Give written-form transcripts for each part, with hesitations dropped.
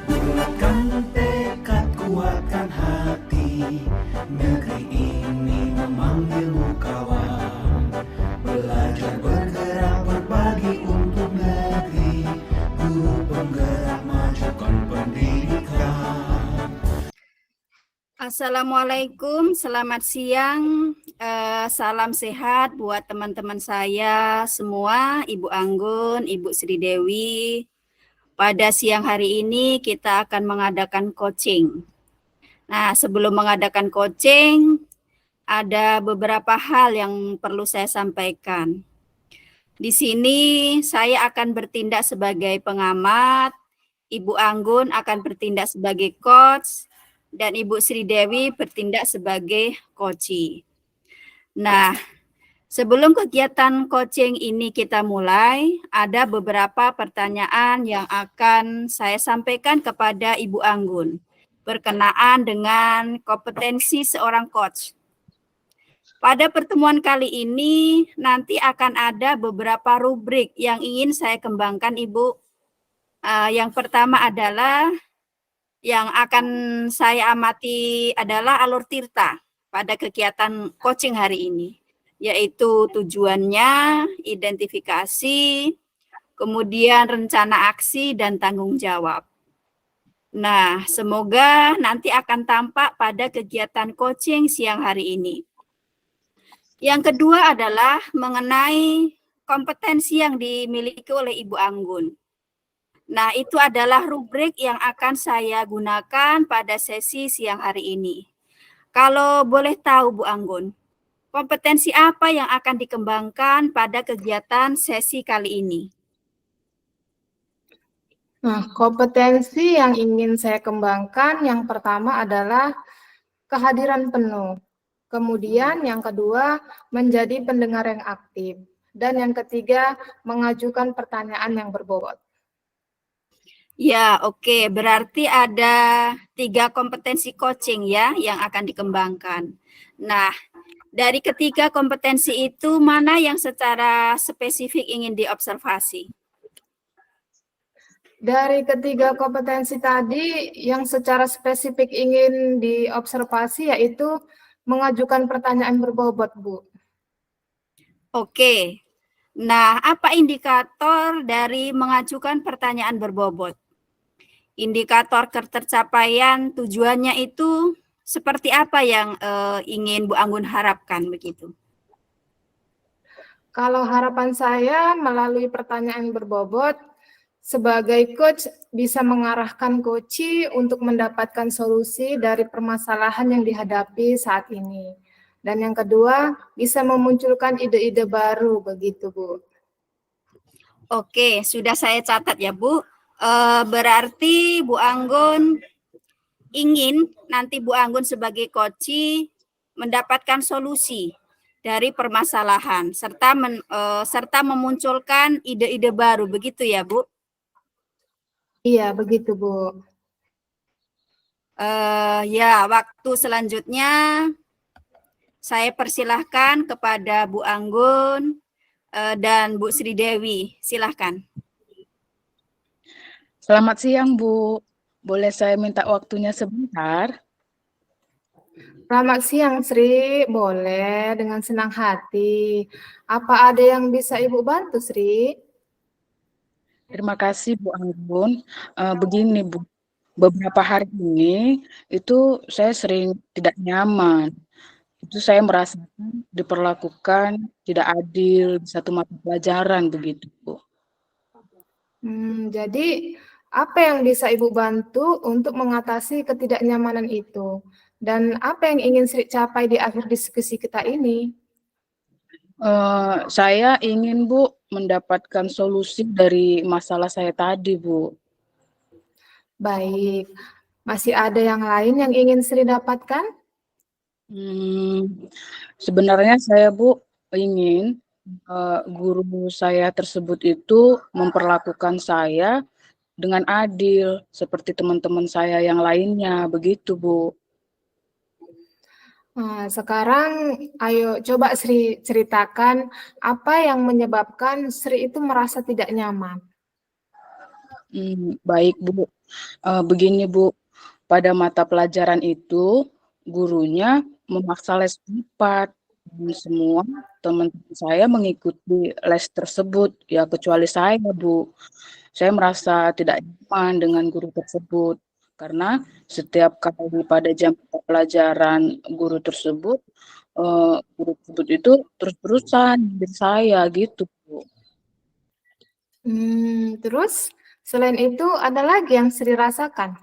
Bulatkan tekad, kuatkan hati, negeri ini memanggilmu kawan. Belajar bergerak berbagi untuk negeri, guru penggerak majukan pendidikan. Assalamualaikum, selamat siang, salam sehat buat teman-teman saya semua, Ibu Anggun, Ibu Sri Dewi. Pada siang hari ini kita akan mengadakan coaching. Nah, sebelum mengadakan coaching, ada beberapa hal yang perlu saya sampaikan. Di sini saya akan bertindak sebagai pengamat, Ibu Anggun akan bertindak sebagai coach, dan Ibu Sri Dewi bertindak sebagai coachee. Nah, sebelum kegiatan coaching ini kita mulai, ada beberapa pertanyaan yang akan saya sampaikan kepada Ibu Anggun berkenaan dengan kompetensi seorang coach. Pada pertemuan kali ini nanti akan ada beberapa rubrik yang ingin saya kembangkan, Ibu. Yang pertama adalah yang akan saya amati adalah alur tirta pada kegiatan coaching hari ini, yaitu tujuannya, identifikasi, kemudian rencana aksi, dan tanggung jawab. Nah, semoga nanti akan tampak pada kegiatan coaching siang hari ini. Yang kedua adalah mengenai kompetensi yang dimiliki oleh Ibu Anggun. Nah, itu adalah rubrik yang akan saya gunakan pada sesi siang hari ini. Kalau boleh tahu, Bu Anggun, kompetensi apa yang akan dikembangkan pada kegiatan sesi kali ini? Nah, kompetensi yang ingin saya kembangkan yang pertama adalah kehadiran penuh. Kemudian yang kedua, menjadi pendengar yang aktif. Dan yang ketiga, mengajukan pertanyaan yang berbobot. Ya, oke. Berarti ada 3 kompetensi coaching ya yang akan dikembangkan. Nah, dari ketiga kompetensi itu, mana yang secara spesifik ingin diobservasi? Dari ketiga kompetensi tadi, yang secara spesifik ingin diobservasi yaitu mengajukan pertanyaan berbobot, Bu. Oke. Nah, apa indikator dari mengajukan pertanyaan berbobot? Indikator ketercapaian tujuannya itu seperti apa yang ingin Bu Anggun harapkan begitu? Kalau harapan saya melalui pertanyaan berbobot, sebagai coach bisa mengarahkan coachee untuk mendapatkan solusi dari permasalahan yang dihadapi saat ini. Dan yang kedua, bisa memunculkan ide-ide baru begitu, Bu. Oke, sudah saya catat ya, Bu. Berarti Bu Anggun ingin nanti Bu Anggun sebagai coachee mendapatkan solusi dari permasalahan serta memunculkan ide-ide baru, begitu ya, Bu? Iya, begitu, Bu. Ya, waktu selanjutnya saya persilahkan kepada Bu Anggun dan Bu Sri Dewi. Silahkan. Selamat siang, Bu. Boleh saya minta waktunya sebentar? Selamat siang, Sri. Boleh, dengan senang hati. Apa ada yang bisa Ibu bantu, Sri? Terima kasih, Bu Anggun. Begini, Bu. Beberapa hari ini itu saya sering tidak nyaman. Itu saya merasakan diperlakukan tidak adil di satu mata pelajaran begitu, Bu. Jadi apa yang bisa Ibu bantu untuk mengatasi ketidaknyamanan itu? Dan apa yang ingin Sri capai di akhir diskusi kita ini? Saya ingin, Bu, mendapatkan solusi dari masalah saya tadi, Bu. Baik. Masih ada yang lain yang ingin Sri dapatkan? Sebenarnya saya, Bu, ingin guru saya tersebut itu memperlakukan saya dengan adil seperti teman-teman saya yang lainnya, begitu, Bu. Nah, sekarang ayo coba Sri ceritakan apa yang menyebabkan Sri itu merasa tidak nyaman. Baik Bu. Begini Bu, pada mata pelajaran itu gurunya memaksa les privat dan semua teman-teman saya mengikuti les tersebut, ya kecuali saya Bu. Saya merasa tidak nyaman dengan guru tersebut karena setiap kali pada jam mata pelajaran guru tersebut itu terus-terusan nyindir saya gitu Bu. Terus selain itu ada lagi yang Sri rasakan?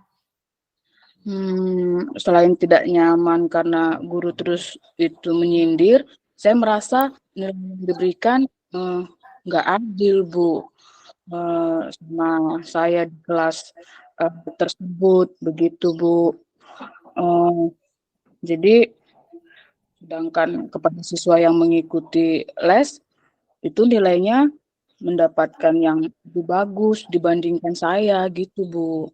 Selain tidak nyaman karena guru terus itu menyindir, saya merasa nilai yang diberikan nggak adil, Bu, sama saya di kelas tersebut, begitu, Bu. Jadi, sedangkan kepada siswa yang mengikuti les, itu nilainya mendapatkan yang lebih bagus dibandingkan saya, gitu, Bu.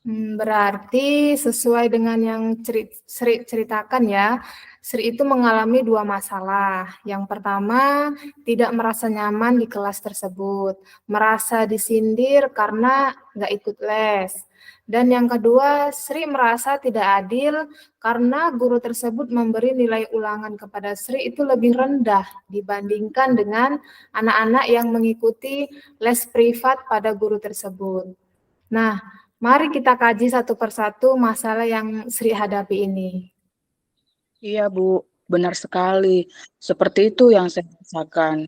Berarti sesuai dengan yang Sri ceritakan ya, Sri itu mengalami dua masalah. Yang pertama, tidak merasa nyaman di kelas tersebut, merasa disindir karena nggak ikut les. Dan yang kedua, Sri merasa tidak adil karena guru tersebut memberi nilai ulangan kepada Sri itu lebih rendah dibandingkan dengan anak-anak yang mengikuti les privat pada guru tersebut. Nah, mari kita kaji satu persatu masalah yang Sri hadapi ini. Iya, Bu, benar sekali. Seperti itu yang saya rasakan.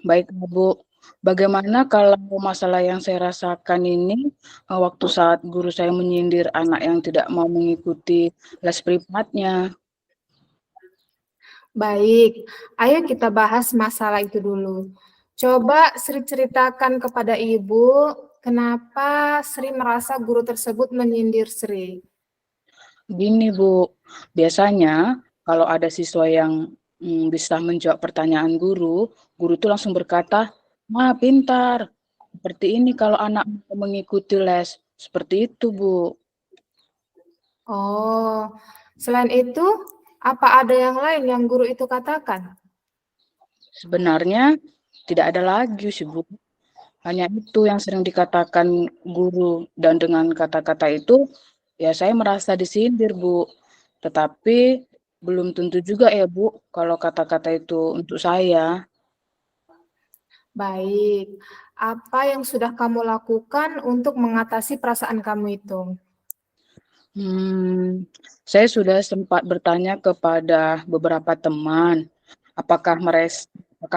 Baiklah, Bu. Bagaimana kalau masalah yang saya rasakan ini, waktu saat guru saya menyindir anak yang tidak mau mengikuti les privatnya? Baik, ayo kita bahas masalah itu dulu. Coba Sri ceritakan kepada Ibu, kenapa Sri merasa guru tersebut menyindir Sri? Gini, Bu, biasanya kalau ada siswa yang bisa menjawab pertanyaan guru, guru itu langsung berkata, "Wah, pintar. Seperti ini kalau anak mau mengikuti les." Seperti itu, Bu. Oh, selain itu, apa ada yang lain yang guru itu katakan? Sebenarnya tidak ada lagi sih, Bu. Hanya itu yang sering dikatakan guru dan dengan kata-kata itu, ya saya merasa disindir, Bu. Tetapi belum tentu juga ya, Bu, kalau kata-kata itu untuk saya. Baik, apa yang sudah kamu lakukan untuk mengatasi perasaan kamu itu? Saya sudah sempat bertanya kepada beberapa teman, apakah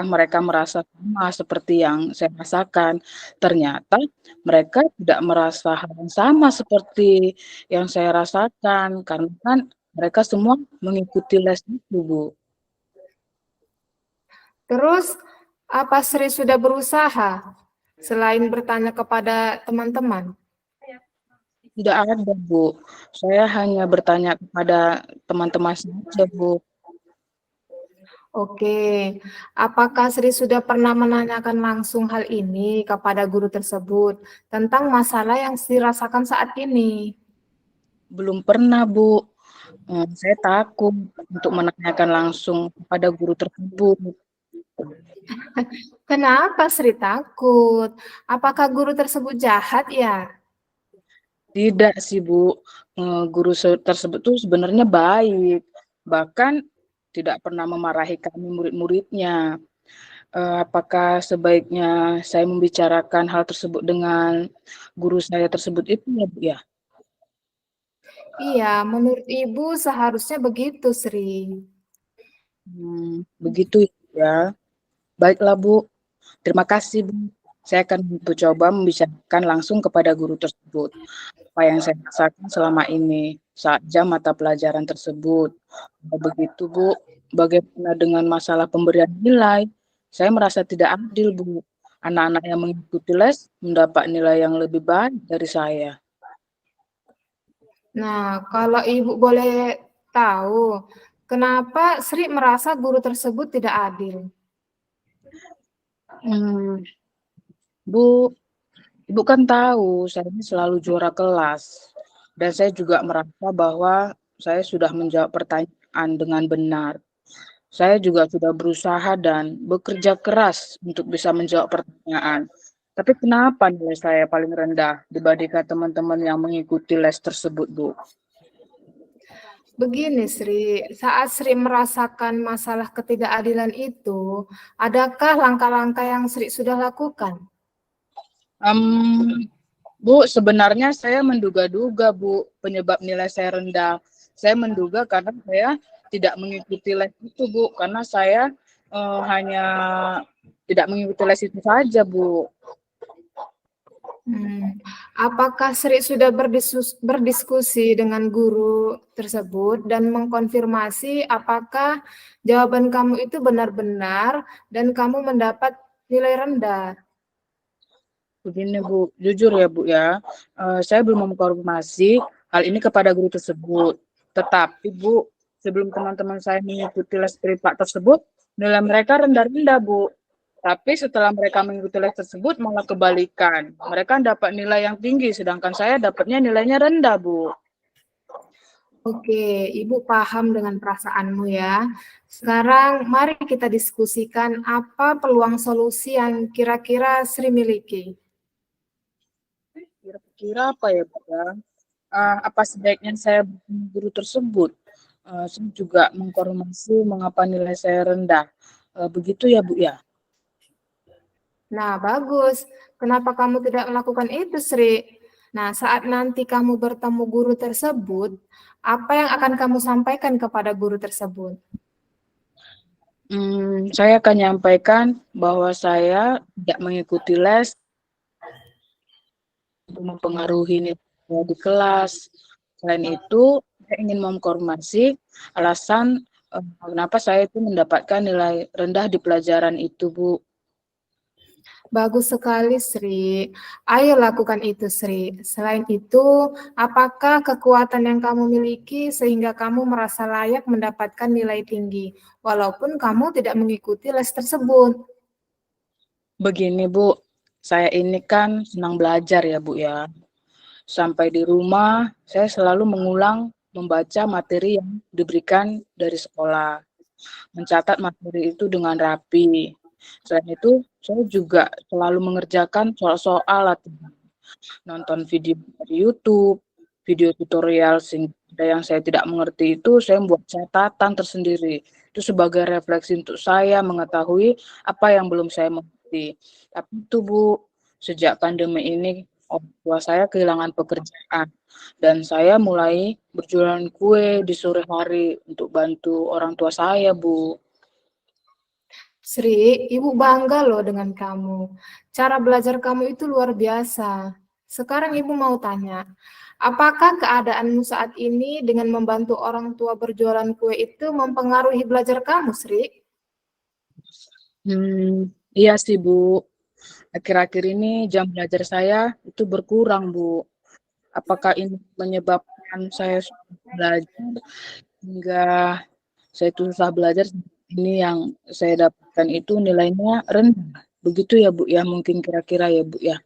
mereka merasa sama seperti yang saya rasakan. Ternyata mereka tidak merasa hal yang sama seperti yang saya rasakan, karena kan mereka semua mengikuti les itu, Bu. Terus, apa Sri sudah berusaha selain bertanya kepada teman-teman? Tidak ada, Bu. Saya hanya bertanya kepada teman-teman saja, Bu. Oke, apakah Sri sudah pernah menanyakan langsung hal ini kepada guru tersebut tentang masalah yang Sri rasakan saat ini? Belum pernah, Bu. Saya takut untuk menanyakan langsung kepada guru tersebut. Kenapa Sri takut? Apakah guru tersebut jahat ya? Tidak sih, Bu. Guru tersebut tuh sebenarnya baik, bahkan tidak pernah memarahi kami murid-muridnya. Apakah sebaiknya saya membicarakan hal tersebut dengan guru saya tersebut itu ya, Bu, ya? Iya, menurut Ibu seharusnya begitu, Sri. Begitu ya. Baiklah, Bu. Terima kasih, Bu. Saya akan mencoba membicarakan langsung kepada guru tersebut, apa yang saya rasakan selama ini saat jam mata pelajaran tersebut. Begitu, Bu. Bagaimana dengan masalah pemberian nilai? Saya merasa tidak adil, Bu. Anak-anak yang mengikuti les mendapat nilai yang lebih baik dari saya. Nah, kalau Ibu boleh tahu, kenapa Sri merasa guru tersebut tidak adil? Bu, Ibu kan tahu saya ini selalu juara kelas. Dan saya juga merasa bahwa saya sudah menjawab pertanyaan dengan benar. Saya juga sudah berusaha dan bekerja keras untuk bisa menjawab pertanyaan. Tapi kenapa nilai saya paling rendah dibandingkan teman-teman yang mengikuti les tersebut, Bu? Begini Sri, saat Sri merasakan masalah ketidakadilan itu, adakah langkah-langkah yang Sri sudah lakukan? Bu, sebenarnya saya menduga-duga, Bu, penyebab nilai saya rendah. Saya menduga karena saya tidak mengikuti les itu, Bu, karena saya hanya tidak mengikuti les itu saja, Bu. Apakah Sri sudah berdiskusi dengan guru tersebut dan mengkonfirmasi apakah jawaban kamu itu benar-benar dan kamu mendapat nilai rendah? Begini, Bu, jujur ya, Bu ya, saya belum mengkonfirmasi hal ini kepada guru tersebut. Tetapi, Bu, sebelum teman-teman saya mengikuti les privat tersebut, nilai mereka rendah-rendah, Bu. Tapi setelah mereka mengikuti les tersebut malah kebalikan. Mereka dapat nilai yang tinggi, sedangkan saya dapatnya nilainya rendah, Bu. Oke, Ibu paham dengan perasaanmu ya. Sekarang mari kita diskusikan apa peluang solusi yang kira-kira Sri miliki. Kira-kira apa ya, Bu ya? Apa sebaiknya saya bertemu guru tersebut? Saya juga mengkonfirmasi mengapa nilai saya rendah. Begitu ya, Bu ya? Nah, bagus. Kenapa kamu tidak melakukan itu, Sri? Nah, saat nanti kamu bertemu guru tersebut, apa yang akan kamu sampaikan kepada guru tersebut? Saya akan menyampaikan bahwa saya tidak mengikuti les untuk mempengaruhi nilai saya di kelas. Selain itu, saya ingin mengkonfirmasi alasan kenapa saya itu mendapatkan nilai rendah di pelajaran itu, Bu. Bagus sekali, Sri. Ayo lakukan itu, Sri. Selain itu, apakah kekuatan yang kamu miliki sehingga kamu merasa layak mendapatkan nilai tinggi, walaupun kamu tidak mengikuti les tersebut? Begini, Bu, saya ini kan senang belajar ya, Bu ya. Sampai di rumah, saya selalu mengulang membaca materi yang diberikan dari sekolah. Mencatat materi itu dengan rapi. Selain itu, saya juga selalu mengerjakan soal-soal latihan. Nonton video dari YouTube, video tutorial sehingga yang saya tidak mengerti itu saya membuat catatan tersendiri. Itu sebagai refleksi untuk saya mengetahui apa yang belum saya mengerti. Tapi itu, Bu, sejak pandemi ini orang tua saya kehilangan pekerjaan dan saya mulai berjualan kue di sore hari untuk bantu orang tua saya, Bu. Sri, Ibu bangga loh dengan kamu. Cara belajar kamu itu luar biasa. Sekarang Ibu mau tanya, apakah keadaanmu saat ini dengan membantu orang tua berjualan kue itu mempengaruhi belajar kamu, Sri? Iya sih, Bu. Akhir-akhir ini jam belajar saya itu berkurang, Bu. Apakah ini menyebabkan saya susah belajar hingga saya itu susah belajar, ini yang saya dapatkan itu nilainya rendah. Begitu ya, Bu ya, mungkin kira-kira ya, Bu ya.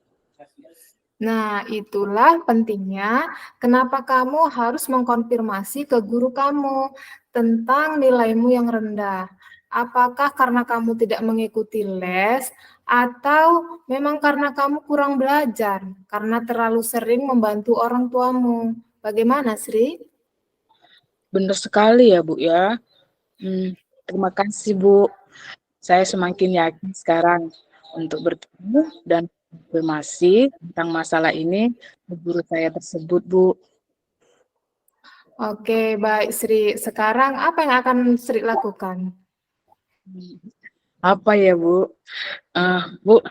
Nah, itulah pentingnya kenapa kamu harus mengkonfirmasi ke guru kamu tentang nilaimu yang rendah. Apakah karena kamu tidak mengikuti les atau memang karena kamu kurang belajar karena terlalu sering membantu orang tuamu? Bagaimana, Sri? Benar sekali ya, Bu ya. Terima kasih, Bu. Saya semakin yakin sekarang untuk bertemu dan konfirmasi tentang masalah ini ke guru saya tersebut, Bu. Oke, baik Sri. Sekarang apa yang akan Sri lakukan? Apa ya, Bu? Bu,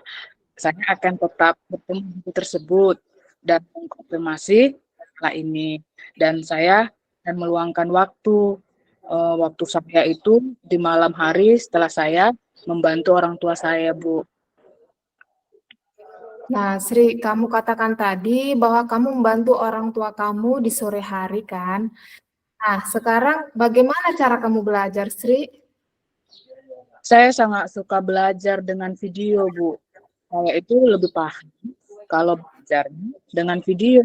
saya akan tetap bertemu guru tersebut dan mengkonfirmasi masalah ini. Dan saya akan meluangkan waktu saya itu di malam hari setelah saya membantu orang tua saya, Bu. Nah, Sri, kamu katakan tadi bahwa kamu membantu orang tua kamu di sore hari, kan? Nah, sekarang bagaimana cara kamu belajar, Sri? Saya sangat suka belajar dengan video, Bu. Saya itu lebih paham kalau belajarnya dengan video.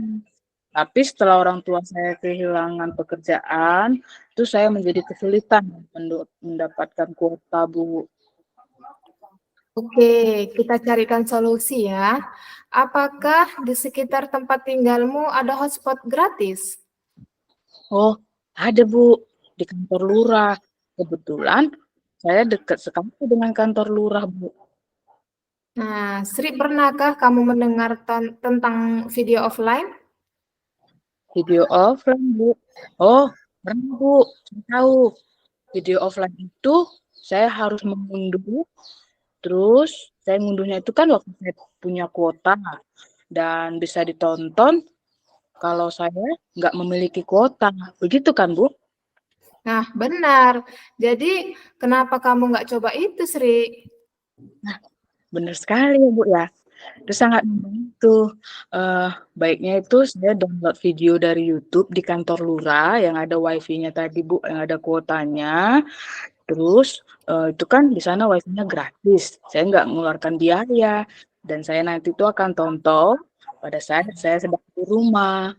Tapi setelah orang tua saya kehilangan pekerjaan, itu saya menjadi kesulitan mendapatkan kuota, Bu. Oke, kita carikan solusi ya. Apakah di sekitar tempat tinggalmu ada hotspot gratis? Oh, ada Bu, di kantor lurah. Kebetulan saya dekat sekali dengan kantor lurah, Bu. Nah, Sri, pernahkah kamu mendengar tentang video offline? Video offline, Bu. Oh, pernah, Bu. Saya tahu. Video offline itu saya harus mengunduh, terus saya ngunduhnya itu kan waktu saya punya kuota dan bisa ditonton kalau saya nggak memiliki kuota. Begitu kan, Bu? Nah, benar. Jadi, kenapa kamu nggak coba itu, Sri? Benar sekali ya, Bu ya. Itu sangat membantu. Baiknya itu saya download video dari YouTube di kantor lurah yang ada wifi-nya tadi, Bu, yang ada kuotanya. Terus itu kan di sana wifi-nya gratis. Saya nggak mengeluarkan biaya dan saya nanti itu akan tonton pada saat saya sedang di rumah.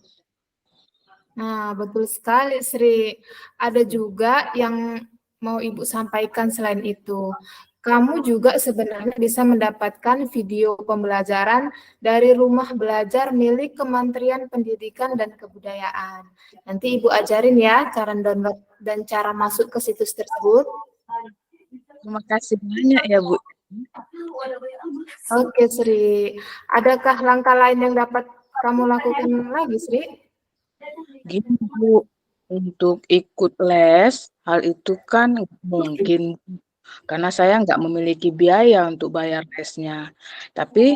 Nah, betul sekali, Sri. Ada juga yang mau Ibu sampaikan selain itu. Kamu juga sebenarnya bisa mendapatkan video pembelajaran dari rumah belajar milik Kementerian Pendidikan dan Kebudayaan. Nanti Ibu ajarin ya cara download dan cara masuk ke situs tersebut. Terima kasih banyak ya, Bu. Oke, Sri. Adakah langkah lain yang dapat kamu lakukan lagi, Sri? Gini, Bu, untuk ikut les, hal itu kan nggak mungkin karena saya nggak memiliki biaya untuk bayar lesnya. Tapi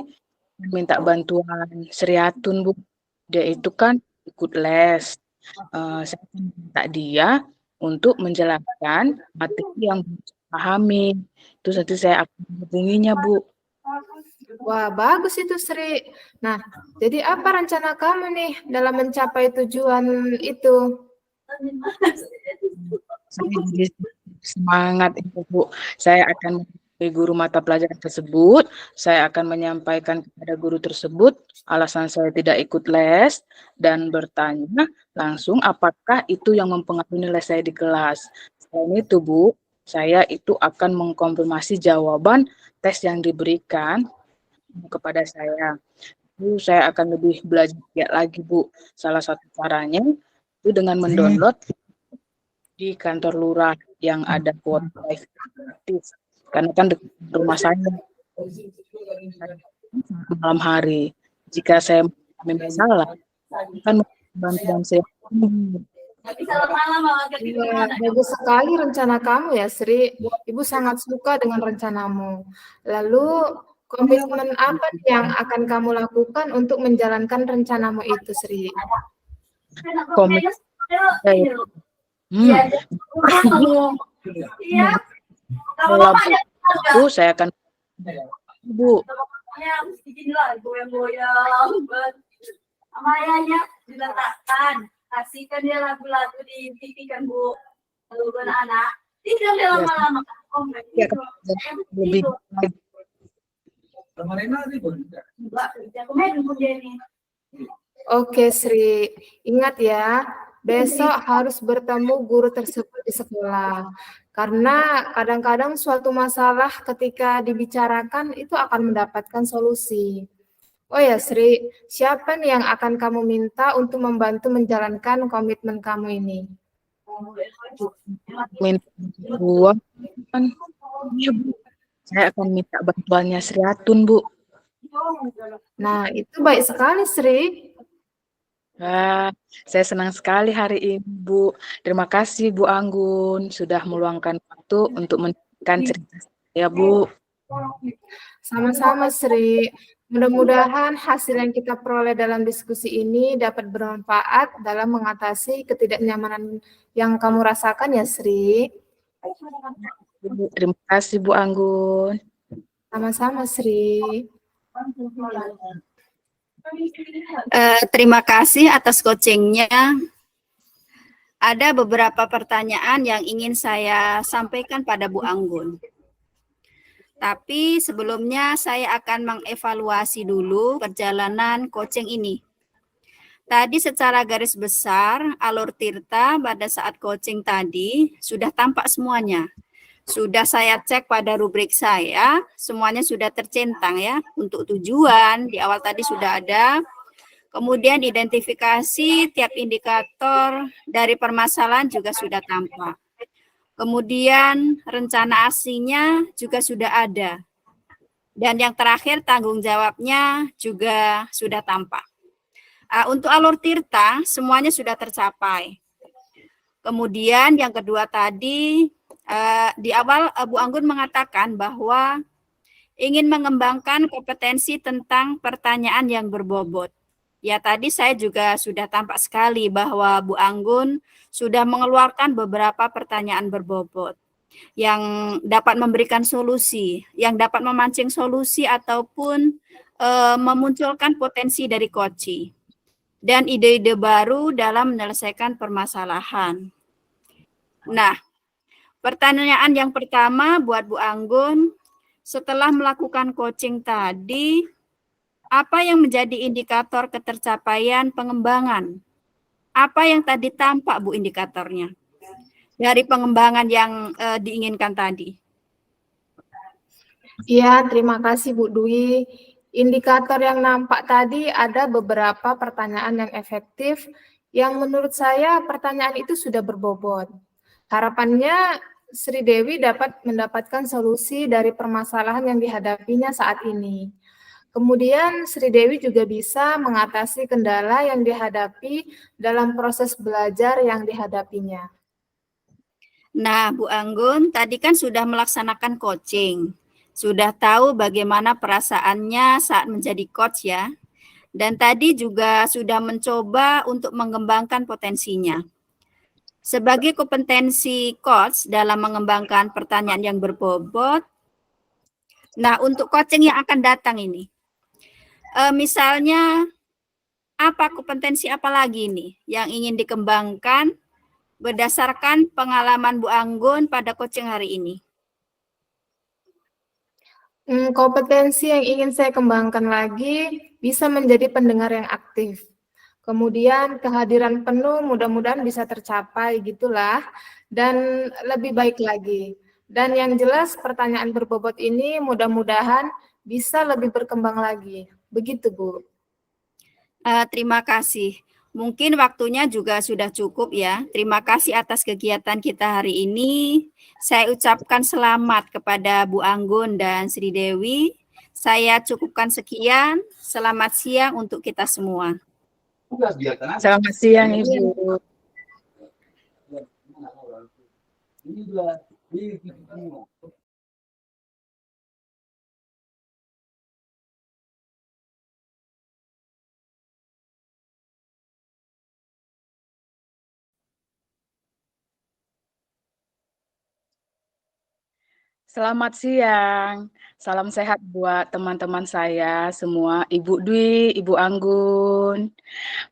minta bantuan Sriatun, Bu. Dia itu kan ikut les. Saya minta dia untuk menjelaskan materi yang belum saya pahami. Itu nanti saya akan menghubunginya, Bu. Wah, bagus itu, Sri. Nah, jadi apa rencana kamu nih dalam mencapai tujuan itu? Saya jadi semangat itu, Bu. Saya akan menjadi guru mata pelajaran tersebut. Saya akan menyampaikan kepada guru tersebut alasan saya tidak ikut les dan bertanya langsung apakah itu yang mempengaruhi nilai saya di kelas. Selain itu, Bu, saya itu akan mengkonfirmasi jawaban tes yang diberikan kepada saya. Itu saya akan lebih belajar lagi, Bu. Salah satu caranya itu dengan mendownload di kantor lurah yang ada kuota wifi gratis. Karena kan dekat rumah saya malam hari. Jika saya mengalami masalah, akan bantuan saya. Iya, bagus sekali rencana kamu ya, Sri. Ibu sangat suka dengan rencanamu. Lalu, komitmen apa yang akan kamu lakukan untuk menjalankan rencanamu itu, Sri? Komit Kalau itu saya akan Bu. Amayanya diletakkan, kasihkan dia lagu-lagu di TV kan Bu, lagu anak-anak, tidak dia lama-lama Ya, lebih Oke, Sri. Ingat ya, besok harus bertemu guru tersebut di sekolah. Karena kadang-kadang suatu masalah ketika dibicarakan itu akan mendapatkan solusi. Oh ya, Sri, siapa nih yang akan kamu minta untuk membantu menjalankan komitmen kamu ini? minta uang kan. Ya, Bu. Saya akan minta bantuannya Sriatun, Bu. Nah, itu baik sekali, Sri. Wah, saya senang sekali hari ini, Bu. Terima kasih, Bu Anggun, sudah meluangkan waktu untuk mendengarkan cerita saya, Bu. Sama-sama, Sri. Mudah-mudahan hasil yang kita peroleh dalam diskusi ini dapat bermanfaat dalam mengatasi ketidaknyamanan yang kamu rasakan ya, Sri. Terima kasih, Bu Anggun. Sama-sama, Sri. Terima kasih atas coachingnya. Ada beberapa pertanyaan yang ingin saya sampaikan pada Bu Anggun. Tapi sebelumnya saya akan mengevaluasi dulu perjalanan coaching ini. Tadi secara garis besar, alur Tirta pada saat coaching tadi sudah tampak semuanya. Sudah saya cek pada rubrik saya, semuanya sudah tercentang ya. Untuk tujuan, di awal tadi sudah ada. Kemudian identifikasi tiap indikator dari permasalahan juga sudah tampak. Kemudian rencana aksinya juga sudah ada. Dan yang terakhir tanggung jawabnya juga sudah tampak. Untuk alur Tirta semuanya sudah tercapai. Kemudian yang kedua tadi di awal Bu Anggun mengatakan bahwa ingin mengembangkan kompetensi tentang pertanyaan yang berbobot. Ya tadi saya juga sudah tampak sekali bahwa Bu Anggun sudah mengeluarkan beberapa pertanyaan berbobot yang dapat memberikan solusi, yang dapat memancing solusi ataupun memunculkan potensi dari koci dan ide-ide baru dalam menyelesaikan permasalahan. Nah, pertanyaan yang pertama buat Bu Anggun, setelah melakukan coaching tadi, apa yang menjadi indikator ketercapaian pengembangan? Apa yang tadi tampak Bu indikatornya dari pengembangan yang diinginkan tadi? Iya, terima kasih Bu Dwi. Indikator yang nampak tadi ada beberapa pertanyaan yang efektif yang menurut saya pertanyaan itu sudah berbobot. Harapannya Sri Dewi dapat mendapatkan solusi dari permasalahan yang dihadapinya saat ini. Kemudian Sri Dewi juga bisa mengatasi kendala yang dihadapi dalam proses belajar yang dihadapinya. Nah, Bu Anggun tadi kan sudah melaksanakan coaching. Sudah tahu bagaimana perasaannya saat menjadi coach ya. Dan tadi juga sudah mencoba untuk mengembangkan potensinya. Sebagai kompetensi coach dalam mengembangkan pertanyaan yang berbobot, nah untuk coaching yang akan datang ini, misalnya apa kompetensi apa lagi nih yang ingin dikembangkan berdasarkan pengalaman Bu Anggun pada coaching hari ini? Kompetensi yang ingin saya kembangkan lagi bisa menjadi pendengar yang aktif. Kemudian kehadiran penuh mudah-mudahan bisa tercapai gitulah dan lebih baik lagi. Dan yang jelas pertanyaan berbobot ini mudah-mudahan bisa lebih berkembang lagi. Begitu Bu. Terima kasih. Mungkin waktunya juga sudah cukup ya. Terima kasih atas kegiatan kita hari ini. Saya ucapkan selamat kepada Bu Anggun dan Sri Dewi. Saya cukupkan sekian. Selamat siang untuk kita semua. Selamat siang Ibu. Selamat siang, salam sehat buat teman-teman saya semua, Ibu Dwi, Ibu Anggun.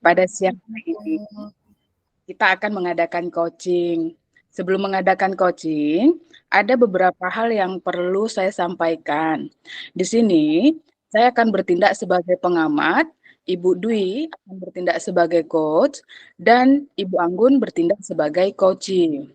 Pada siang hari ini kita akan mengadakan coaching. Sebelum mengadakan coaching, ada beberapa hal yang perlu saya sampaikan. Di sini saya akan bertindak sebagai pengamat, Ibu Dwi akan bertindak sebagai coach, dan Ibu Anggun bertindak sebagai coaching.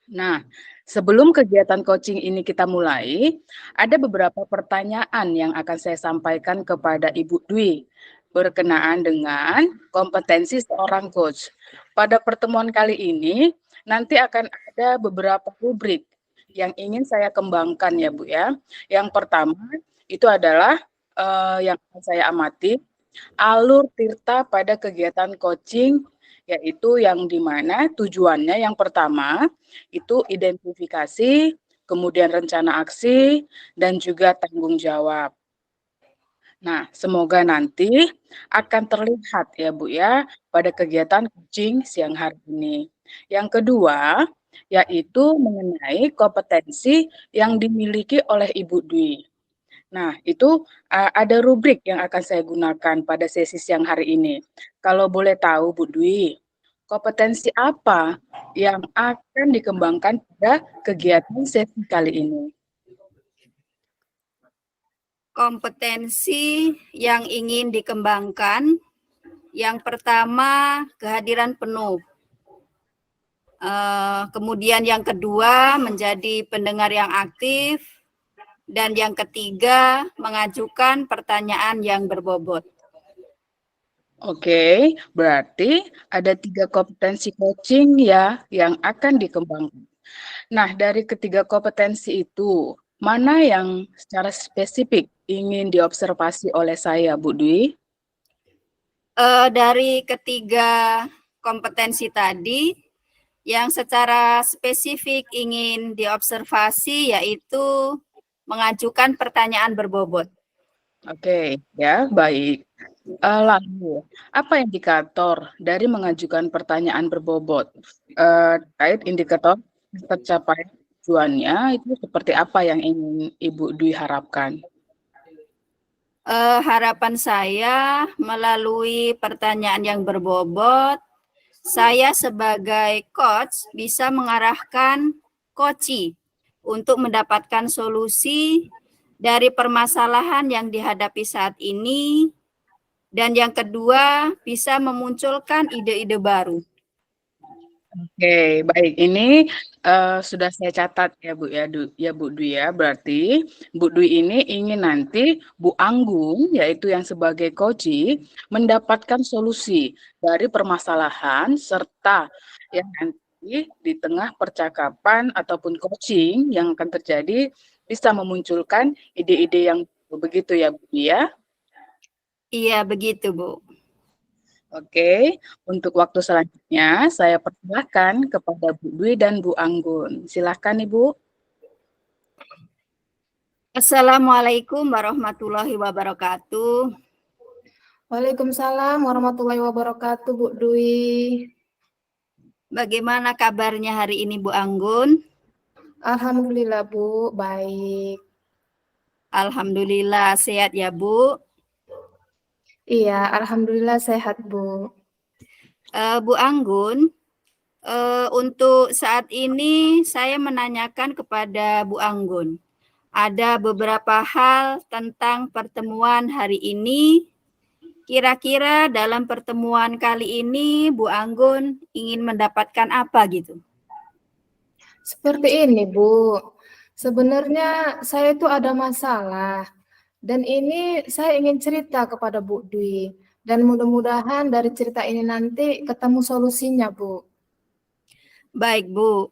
Nah, sebelum kegiatan coaching ini kita mulai, ada beberapa pertanyaan yang akan saya sampaikan kepada Ibu Dwi berkenaan dengan kompetensi seorang coach. Pada pertemuan kali ini, nanti akan ada beberapa rubrik yang ingin saya kembangkan ya Bu ya. Yang pertama, itu adalah yang akan saya amati, alur Tirta pada kegiatan coaching, yaitu yang dimana tujuannya yang pertama itu identifikasi, kemudian rencana aksi, dan juga tanggung jawab. Nah, semoga nanti akan terlihat ya Bu ya pada kegiatan coaching siang hari ini. Yang kedua, yaitu mengenai kompetensi yang dimiliki oleh Ibu Dwi. Nah, itu ada rubrik yang akan saya gunakan pada sesi siang hari ini. Kalau boleh tahu Bu Dwi, kompetensi apa yang akan dikembangkan pada kegiatan sesi kali ini? Kompetensi yang ingin dikembangkan Yang pertama, kehadiran penuh. Kemudian yang kedua, menjadi pendengar yang aktif. Dan yang ketiga, mengajukan pertanyaan yang berbobot. Oke, berarti ada 3 kompetensi coaching ya yang akan dikembangkan. Nah, dari ketiga kompetensi itu, mana yang secara spesifik ingin diobservasi oleh saya, Bu Dwi? Dari ketiga kompetensi tadi, yang secara spesifik ingin diobservasi yaitu mengajukan pertanyaan berbobot. Oke, ya, baik. Lalu, apa indikator dari mengajukan pertanyaan berbobot? Terkait indikator tercapai tujuannya itu seperti apa yang ingin Ibu Dwi harapkan? Harapan saya melalui pertanyaan yang berbobot, saya sebagai coach bisa mengarahkan coachee untuk mendapatkan solusi dari permasalahan yang dihadapi saat ini, dan yang kedua bisa memunculkan ide-ide baru. Oke, baik. Ini sudah saya catat ya Bu ya Bu Dwi ya. Berarti Bu Dwi ini ingin nanti Bu Anggun yaitu yang sebagai coachee mendapatkan solusi dari permasalahan serta yang nanti di tengah percakapan ataupun coaching yang akan terjadi bisa memunculkan ide-ide yang begitu ya Bu Dwi ya. Iya, begitu Bu. Oke, untuk waktu selanjutnya saya persilahkan kepada Bu Dwi dan Bu Anggun. Silakan Ibu. Assalamualaikum warahmatullahi wabarakatuh. Waalaikumsalam warahmatullahi wabarakatuh, Bu Dwi. Bagaimana kabarnya hari ini Bu Anggun? Alhamdulillah, Bu, baik. Alhamdulillah sehat ya Bu. Iya, alhamdulillah sehat, Bu. Bu Anggun, untuk saat ini saya menanyakan kepada Bu Anggun. Ada beberapa hal tentang pertemuan hari ini. Kira-kira dalam pertemuan kali ini Bu Anggun ingin mendapatkan apa gitu? Seperti ini, Bu. Sebenarnya saya itu ada masalah. Dan ini saya ingin cerita kepada Bu Dwi. Dan mudah-mudahan dari cerita ini nanti ketemu solusinya, Bu. Baik Bu,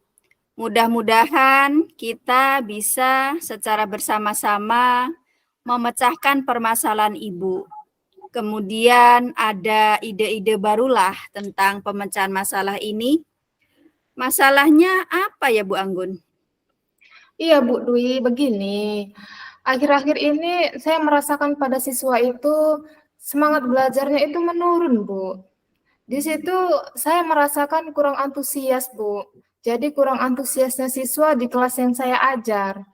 mudah-mudahan kita bisa secara bersama-sama memecahkan permasalahan Ibu. Kemudian ada ide-ide barulah tentang pemecahan masalah ini. Masalahnya apa ya Bu Anggun? Iya, Bu Dwi, begini. Akhir-akhir ini saya merasakan pada siswa itu semangat belajarnya itu menurun, Bu. Di situ saya merasakan kurang antusias, Bu. Jadi kurang antusiasnya siswa di kelas yang saya ajar.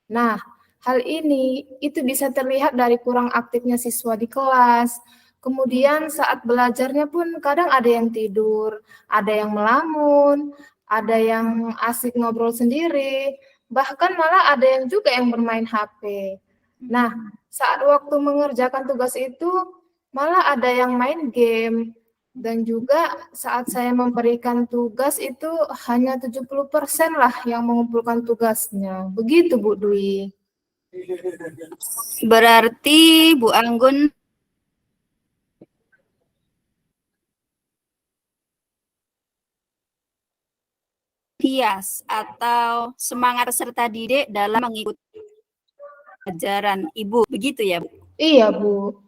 Nah, hal ini itu bisa terlihat dari kurang aktifnya siswa di kelas. Kemudian saat belajarnya pun kadang ada yang tidur, ada yang melamun, ada yang asik ngobrol sendiri, bahkan malah ada yang juga yang bermain HP. Nah, saat waktu mengerjakan tugas itu malah ada yang main game. Dan juga saat saya memberikan tugas itu hanya 70% lah yang mengumpulkan tugasnya. Begitu Bu Dwi. Berarti Bu Anggun hias atau semangat peserta didik dalam mengikuti ajaran Ibu, begitu ya Bu? Iya Bu.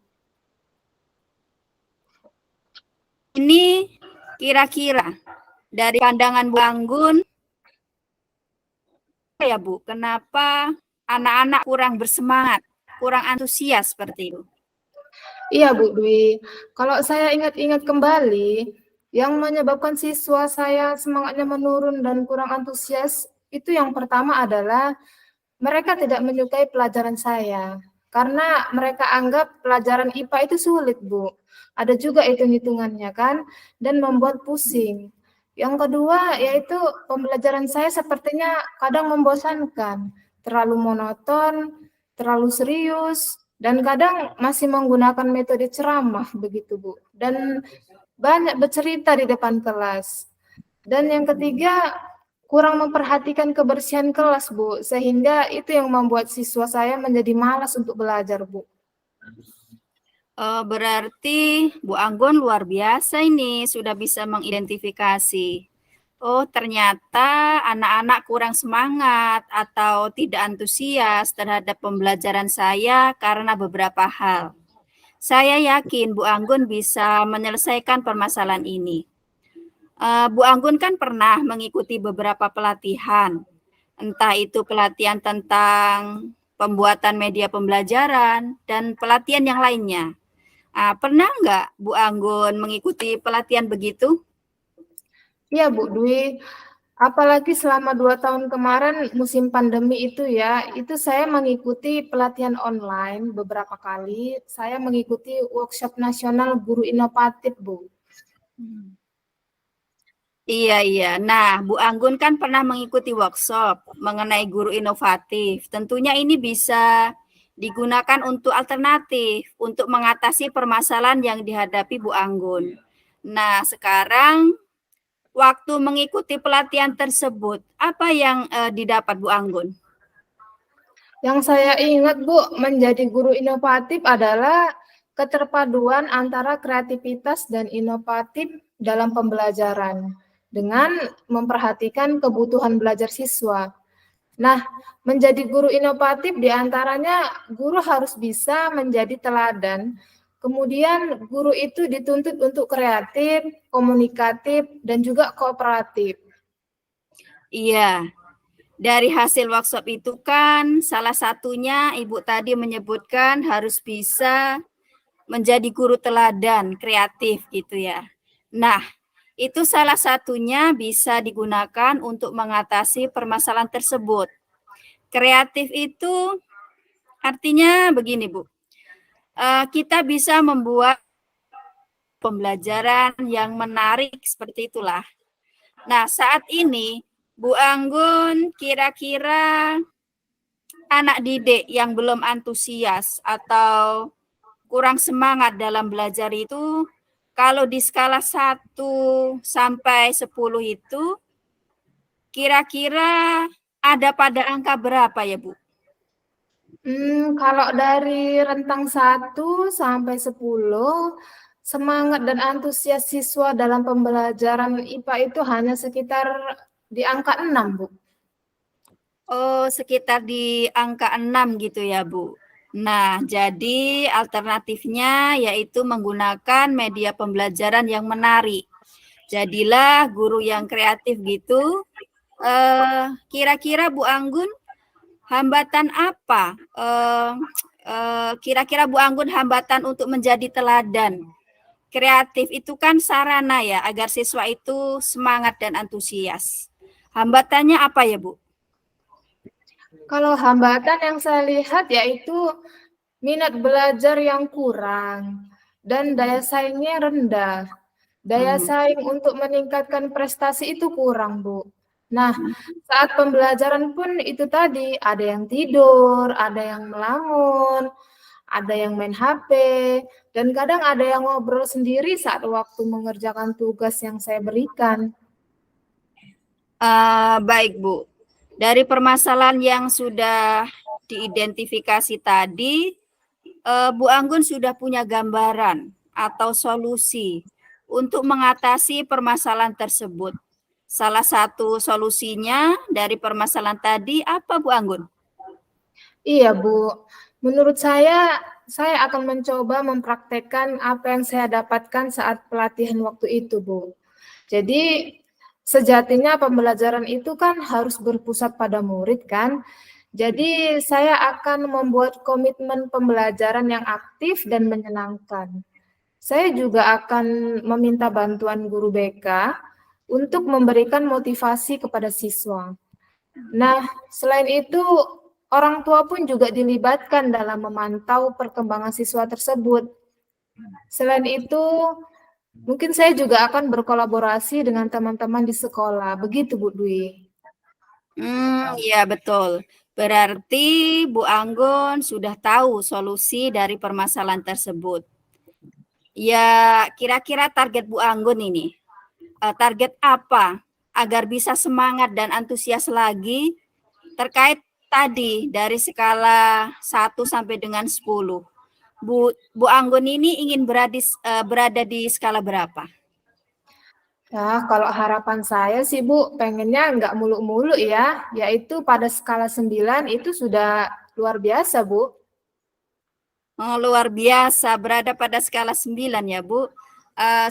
Ini kira-kira dari pandangan Bu Anggun, ya Bu, kenapa anak-anak kurang bersemangat, kurang antusias seperti itu? Iya Bu Dwi, kalau saya ingat-ingat kembali, yang menyebabkan siswa saya semangatnya menurun dan kurang antusias, itu yang pertama adalah mereka tidak menyukai pelajaran saya. Karena mereka anggap pelajaran IPA itu sulit, Bu. Ada juga hitung-hitungannya kan, dan membuat pusing. Yang kedua yaitu pembelajaran saya sepertinya kadang membosankan, terlalu monoton, terlalu serius, dan kadang masih menggunakan metode ceramah begitu Bu, dan banyak bercerita di depan kelas. Dan yang ketiga, kurang memperhatikan kebersihan kelas Bu, sehingga itu yang membuat siswa saya menjadi malas untuk belajar Bu. Berarti Bu Anggun luar biasa ini, sudah bisa mengidentifikasi. Oh, ternyata anak-anak kurang semangat atau tidak antusias terhadap pembelajaran saya karena beberapa hal. Saya yakin Bu Anggun bisa menyelesaikan permasalahan ini. Bu Anggun kan pernah mengikuti beberapa pelatihan, entah itu pelatihan tentang pembuatan media pembelajaran dan pelatihan yang lainnya. Pernah nggak Bu Anggun mengikuti pelatihan begitu? Iya Bu Dwi, apalagi selama 2 tahun kemarin musim pandemi itu ya, itu saya mengikuti pelatihan online beberapa kali. Saya mengikuti workshop nasional guru inovatif Bu. Iya. Nah, Bu Anggun kan pernah mengikuti workshop mengenai guru inovatif. Tentunya ini bisa digunakan untuk alternatif, untuk mengatasi permasalahan yang dihadapi Bu Anggun. Nah, sekarang waktu mengikuti pelatihan tersebut, apa yang didapat Bu Anggun? Yang saya ingat Bu, menjadi guru inovatif adalah keterpaduan antara kreativitas dan inovatif dalam pembelajaran dengan memperhatikan kebutuhan belajar siswa. Nah, menjadi guru inovatif diantaranya guru harus bisa menjadi teladan. Kemudian guru itu dituntut untuk kreatif, komunikatif, dan juga kooperatif. Iya, dari hasil workshop itu kan salah satunya Ibu tadi menyebutkan harus bisa menjadi guru teladan, kreatif gitu ya. Nah, itu salah satunya bisa digunakan untuk mengatasi permasalahan tersebut. Kreatif itu artinya begini Bu, kita bisa membuat pembelajaran yang menarik seperti itulah. Nah, saat ini Bu Anggun kira-kira anak didik yang belum antusias atau kurang semangat dalam belajar itu, kalau di skala 1 sampai 10 itu, kira-kira ada pada angka berapa ya Bu? Kalau dari rentang 1 sampai 10, semangat dan antusias siswa dalam pembelajaran IPA itu hanya sekitar di angka 6, Bu. Oh, sekitar di angka 6 gitu ya Bu. Nah, jadi alternatifnya yaitu menggunakan media pembelajaran yang menarik. Jadilah guru yang kreatif gitu. Kira-kira Bu Anggun, hambatan apa? Kira-kira Bu Anggun hambatan untuk menjadi teladan. Kreatif itu kan sarana ya, agar siswa itu semangat dan antusias. Hambatannya apa ya Bu? Kalau hambatan yang saya lihat yaitu minat belajar yang kurang dan daya saingnya rendah. Daya saing untuk meningkatkan prestasi itu kurang, Bu. Nah, saat pembelajaran pun itu tadi, ada yang tidur, ada yang melamun, ada yang main HP, dan kadang ada yang ngobrol sendiri saat waktu mengerjakan tugas yang saya berikan. Baik Bu, dari permasalahan yang sudah diidentifikasi tadi, Bu Anggun sudah punya gambaran atau solusi untuk mengatasi permasalahan tersebut. Salah satu solusinya dari permasalahan tadi apa Bu Anggun? Iya, Bu. Menurut saya akan mencoba mempraktekkan apa yang saya dapatkan saat pelatihan waktu itu, Bu. Jadi, sejatinya pembelajaran itu kan harus berpusat pada murid kan. Jadi, saya akan membuat komitmen pembelajaran yang aktif dan menyenangkan. Saya juga akan meminta bantuan guru BK untuk memberikan motivasi kepada siswa. Nah, selain itu, orang tua pun juga dilibatkan dalam memantau perkembangan siswa tersebut. Selain itu, mungkin saya juga akan berkolaborasi dengan teman-teman di sekolah. Begitu, Bu Dwi. Iya betul. Berarti Bu Anggun sudah tahu solusi dari permasalahan tersebut. Ya, kira-kira target Bu Anggun ini, target apa agar bisa semangat dan antusias lagi terkait tadi dari skala 1 sampai dengan 10. Bu Anggun ini ingin berada di skala berapa? Ya, kalau harapan saya sih Bu, pengennya nggak muluk-muluk ya, yaitu pada skala 9 itu sudah luar biasa Bu. Oh, luar biasa, berada pada skala 9 ya Bu.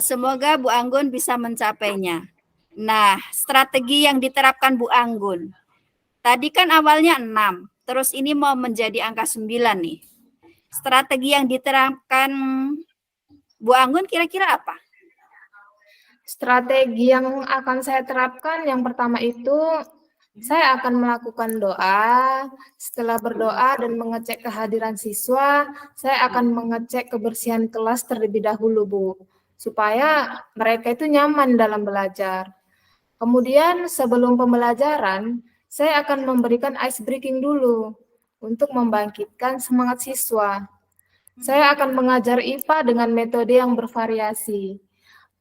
Semoga Bu Anggun bisa mencapainya. Nah, strategi yang diterapkan Bu Anggun. Tadi kan awalnya 6, terus ini mau menjadi angka 9 nih. Strategi yang diterapkan Bu Anggun kira-kira apa? Strategi yang akan saya terapkan yang pertama itu saya akan melakukan doa. Setelah berdoa dan mengecek kehadiran siswa, saya akan mengecek kebersihan kelas terlebih dahulu, Bu, supaya mereka itu nyaman dalam belajar. Kemudian sebelum pembelajaran, saya akan memberikan ice breaking dulu untuk membangkitkan semangat siswa. Saya akan mengajar IPA dengan metode yang bervariasi.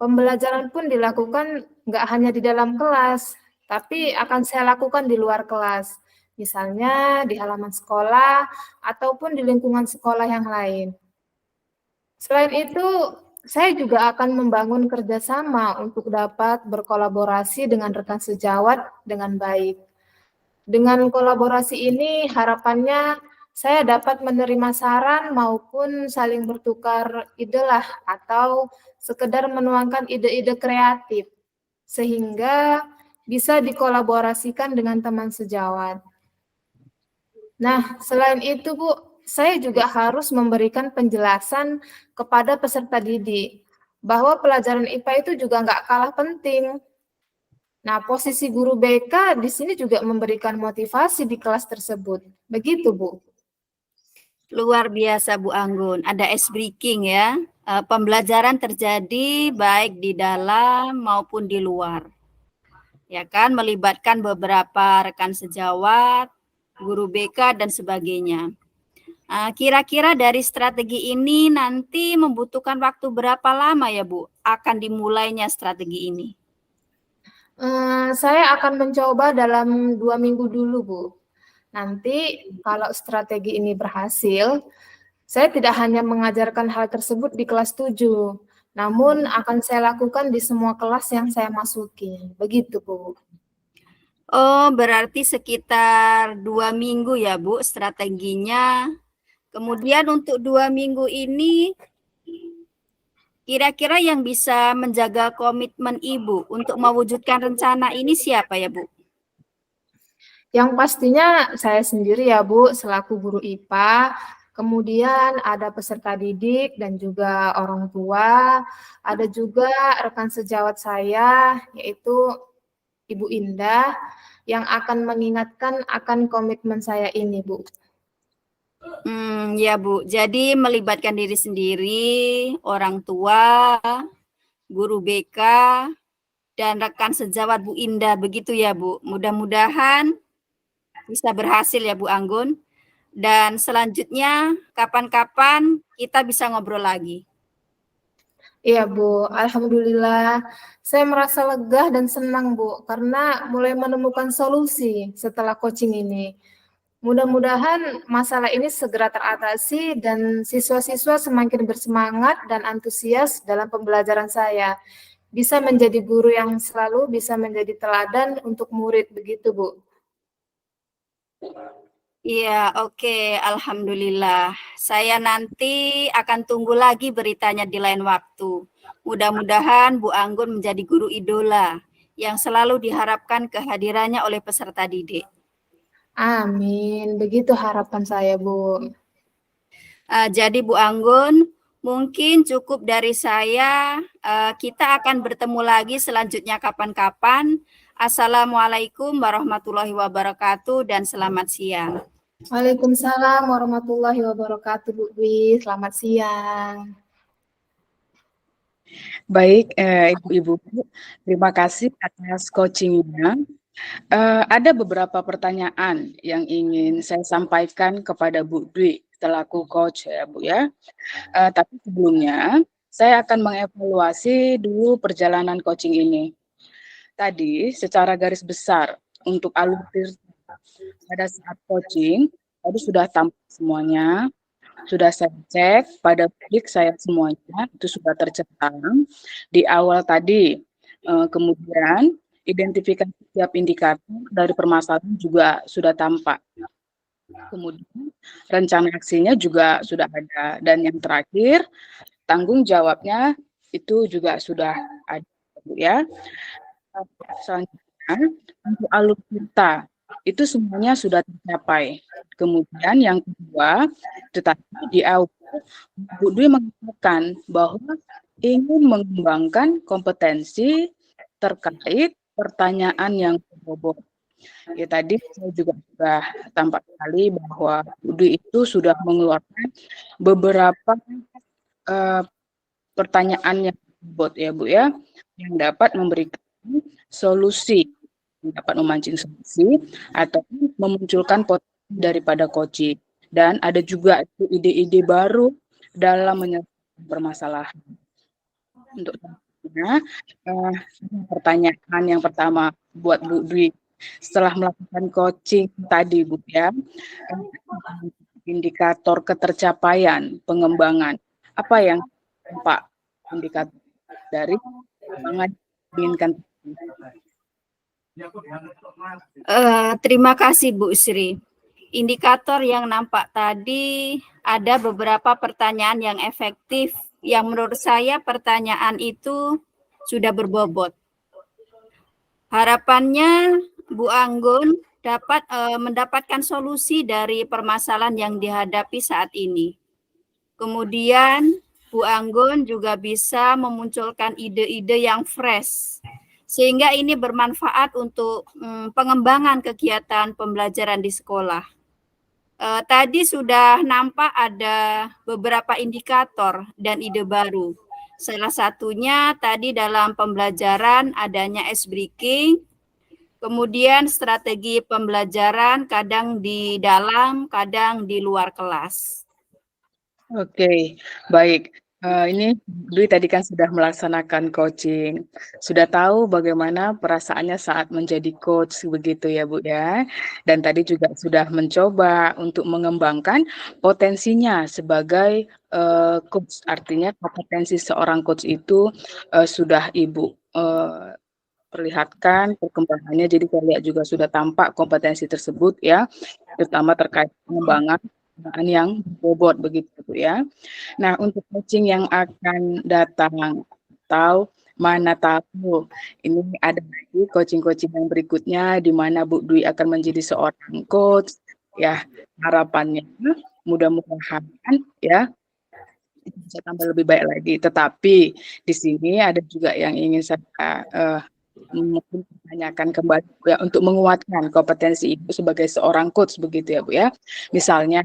Pembelajaran pun dilakukan nggak hanya di dalam kelas, tapi akan saya lakukan di luar kelas. Misalnya di halaman sekolah ataupun di lingkungan sekolah yang lain. Selain itu, saya juga akan membangun kerjasama untuk dapat berkolaborasi dengan rekan sejawat dengan baik. Dengan kolaborasi ini harapannya saya dapat menerima saran maupun saling bertukar ide lah atau sekedar menuangkan ide-ide kreatif sehingga bisa dikolaborasikan dengan teman sejawat. Nah, selain itu Bu, saya juga harus memberikan penjelasan kepada peserta didik bahwa pelajaran IPA itu juga nggak kalah penting. Nah, posisi guru BK di sini juga memberikan motivasi di kelas tersebut. Begitu, Bu. Luar biasa Bu Anggun, ada ice breaking ya. Pembelajaran terjadi baik di dalam maupun di luar. Ya kan, melibatkan beberapa rekan sejawat, guru BK dan sebagainya. Kira-kira dari strategi ini nanti membutuhkan waktu berapa lama ya Bu akan dimulainya strategi ini? Saya akan mencoba dalam 2 minggu dulu, Bu. Nanti kalau strategi ini berhasil, saya tidak hanya mengajarkan hal tersebut di kelas 7, namun akan saya lakukan di semua kelas yang saya masuki. Begitu, Bu. Oh, berarti sekitar 2 minggu ya Bu strateginya. Kemudian untuk 2 minggu ini, kira-kira yang bisa menjaga komitmen Ibu untuk mewujudkan rencana ini siapa ya Bu? Yang pastinya saya sendiri ya Bu, selaku guru IPA, kemudian ada peserta didik dan juga orang tua, ada juga rekan sejawat saya, yaitu Ibu Indah, yang akan mengingatkan akan komitmen saya ini, Bu. Ya Bu, jadi melibatkan diri sendiri, orang tua, guru BK, dan rekan sejawat Bu Indah, begitu ya Bu. Mudah-mudahan bisa berhasil ya Bu Anggun. Dan selanjutnya kapan-kapan kita bisa ngobrol lagi. Iya Bu, Alhamdulillah saya merasa lega dan senang Bu, karena mulai menemukan solusi setelah coaching ini. Mudah-mudahan masalah ini segera teratasi dan siswa-siswa semakin bersemangat dan antusias dalam pembelajaran saya. Bisa menjadi guru yang selalu bisa menjadi teladan untuk murid, begitu Bu. Iya, oke. Alhamdulillah. Saya nanti akan tunggu lagi beritanya di lain waktu. Mudah-mudahan Bu Anggun menjadi guru idola yang selalu diharapkan kehadirannya oleh peserta didik. Amin, begitu harapan saya Bu. Jadi Bu Anggun, mungkin cukup dari saya. Kita akan bertemu lagi selanjutnya kapan-kapan. Assalamualaikum warahmatullahi wabarakatuh dan selamat siang. Waalaikumsalam warahmatullahi wabarakatuh, Bu Dwi. Selamat siang. Baik, Ibu-Ibu, terima kasih atas coachingnya. Ada beberapa pertanyaan yang ingin saya sampaikan kepada Bu Dwi selaku coach ya Bu ya. Tapi sebelumnya saya akan mengevaluasi dulu perjalanan coaching ini. Tadi secara garis besar untuk alur pada saat coaching tadi sudah tampak semuanya, sudah saya cek pada klik saya semuanya itu sudah tercentang di awal tadi. Kemudian identifikasi setiap indikator dari permasalahan juga sudah tampak. Kemudian rencana aksinya juga sudah ada dan yang terakhir tanggung jawabnya itu juga sudah ada ya. Selanjutnya untuk alur cerita itu semuanya sudah tercapai. Kemudian yang kedua, tetapi di awal Bu Dwi mengatakan bahwa ingin mengembangkan kompetensi terkait pertanyaan yang berbobot. Ya tadi saya juga sudah tampak sekali bahwa Bu Dwi itu sudah mengeluarkan beberapa pertanyaan yang berbobot ya Bu ya, yang dapat memberikan solusi, dapat memancing solusi atau memunculkan potensi daripada coaching. Dan ada juga ide-ide baru dalam menyelesaikan permasalahan. Untuk pertanyaan yang pertama buat Bu Dwi, setelah melakukan coaching tadi Bu ya, indikator ketercapaian pengembangan, apa yang Pak indikator dari pengembangan inginkan? Terima kasih Bu Sri. Indikator yang nampak tadi ada beberapa pertanyaan yang efektif yang menurut saya pertanyaan itu sudah berbobot. Harapannya Bu Anggun dapat mendapatkan solusi dari permasalahan yang dihadapi saat ini. Kemudian Bu Anggun juga bisa memunculkan ide-ide yang fresh sehingga ini bermanfaat untuk pengembangan kegiatan pembelajaran di sekolah. Tadi sudah nampak ada beberapa indikator dan ide baru. Salah satunya tadi dalam pembelajaran adanya ice breaking, kemudian strategi pembelajaran kadang di dalam, kadang di luar kelas. Oke, baik. Ini Dwi tadi kan sudah melaksanakan coaching, sudah tahu bagaimana perasaannya saat menjadi coach begitu ya Bu ya. Dan tadi juga sudah mencoba untuk mengembangkan potensinya sebagai coach. Artinya kompetensi seorang coach itu sudah Ibu perlihatkan perkembangannya. Jadi saya lihat juga sudah tampak kompetensi tersebut ya, terutama terkait pengembangan yang bobot begitu Bu ya. Nah, untuk coaching yang akan datang atau mana tahu ini ada lagi coaching-coaching yang berikutnya di mana Bu Dwi akan menjadi seorang coach ya, harapannya mudah-mudahan ya itu bisa tambah lebih baik lagi. Tetapi di sini ada juga yang ingin saya mungkin tanyakan kembali ya, untuk menguatkan kompetensi Ibu sebagai seorang coach begitu ya Bu ya. Misalnya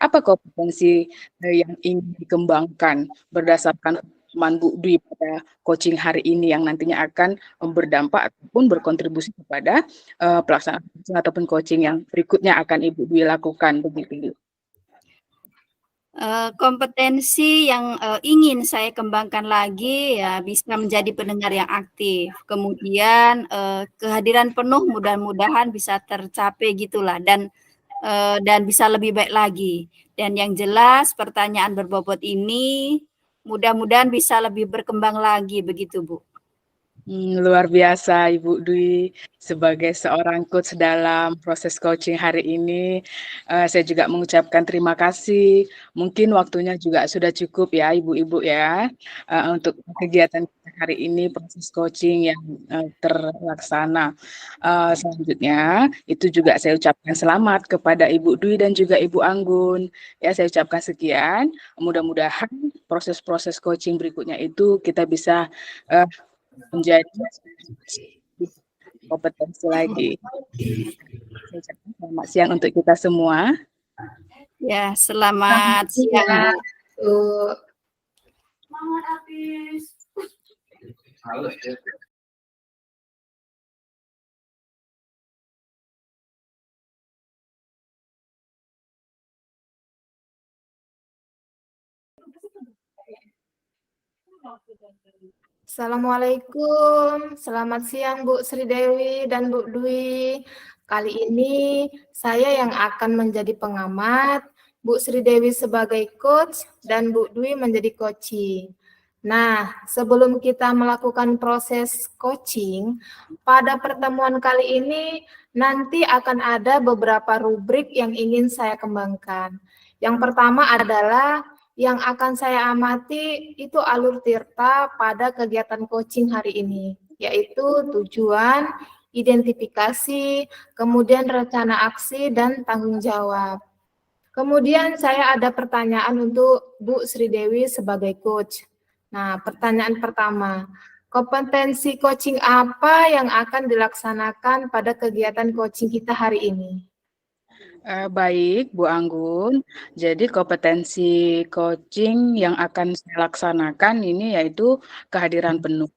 apa kompetensi yang ingin dikembangkan berdasarkan pengalaman Bu Dwi pada coaching hari ini yang nantinya akan berdampak ataupun berkontribusi kepada pelaksanaan coaching ataupun coaching yang berikutnya akan Ibu Dwi lakukan begitu. Kompetensi yang ingin saya kembangkan lagi ya bisa menjadi pendengar yang aktif. Kemudian kehadiran penuh mudah-mudahan bisa tercapai gitulah dan bisa lebih baik lagi. Dan yang jelas pertanyaan berbobot ini mudah-mudahan bisa lebih berkembang lagi begitu Bu. Luar biasa Ibu Dwi sebagai seorang coach dalam proses coaching hari ini. Saya juga mengucapkan terima kasih. Mungkin waktunya juga sudah cukup ya Ibu-ibu ya untuk kegiatan hari ini proses coaching yang terlaksana. Selanjutnya itu juga saya ucapkan selamat kepada Ibu Dwi dan juga Ibu Anggun. Ya saya ucapkan sekian. Mudah-mudahan proses-proses coaching berikutnya itu kita bisa menjadi kompetensi lagi. Selamat siang untuk kita semua. Ya, selamat siang. Semangat habis. Assalamualaikum, selamat siang Bu Sri Dewi dan Bu Dwi. Kali ini saya yang akan menjadi pengamat, Bu Sri Dewi sebagai coach, dan Bu Dwi menjadi coaching. Nah, sebelum kita melakukan proses coaching, pada pertemuan kali ini nanti akan ada beberapa rubrik yang ingin saya kembangkan. Yang pertama adalah yang akan saya amati itu alur Tirta pada kegiatan coaching hari ini, yaitu tujuan, identifikasi, kemudian rencana aksi, dan tanggung jawab. Kemudian saya ada pertanyaan untuk Bu Sri Dewi sebagai coach. Nah, pertanyaan pertama, kompetensi coaching apa yang akan dilaksanakan pada kegiatan coaching kita hari ini? Baik, Bu Anggun. Jadi kompetensi coaching yang akan saya laksanakan ini yaitu kehadiran penuh,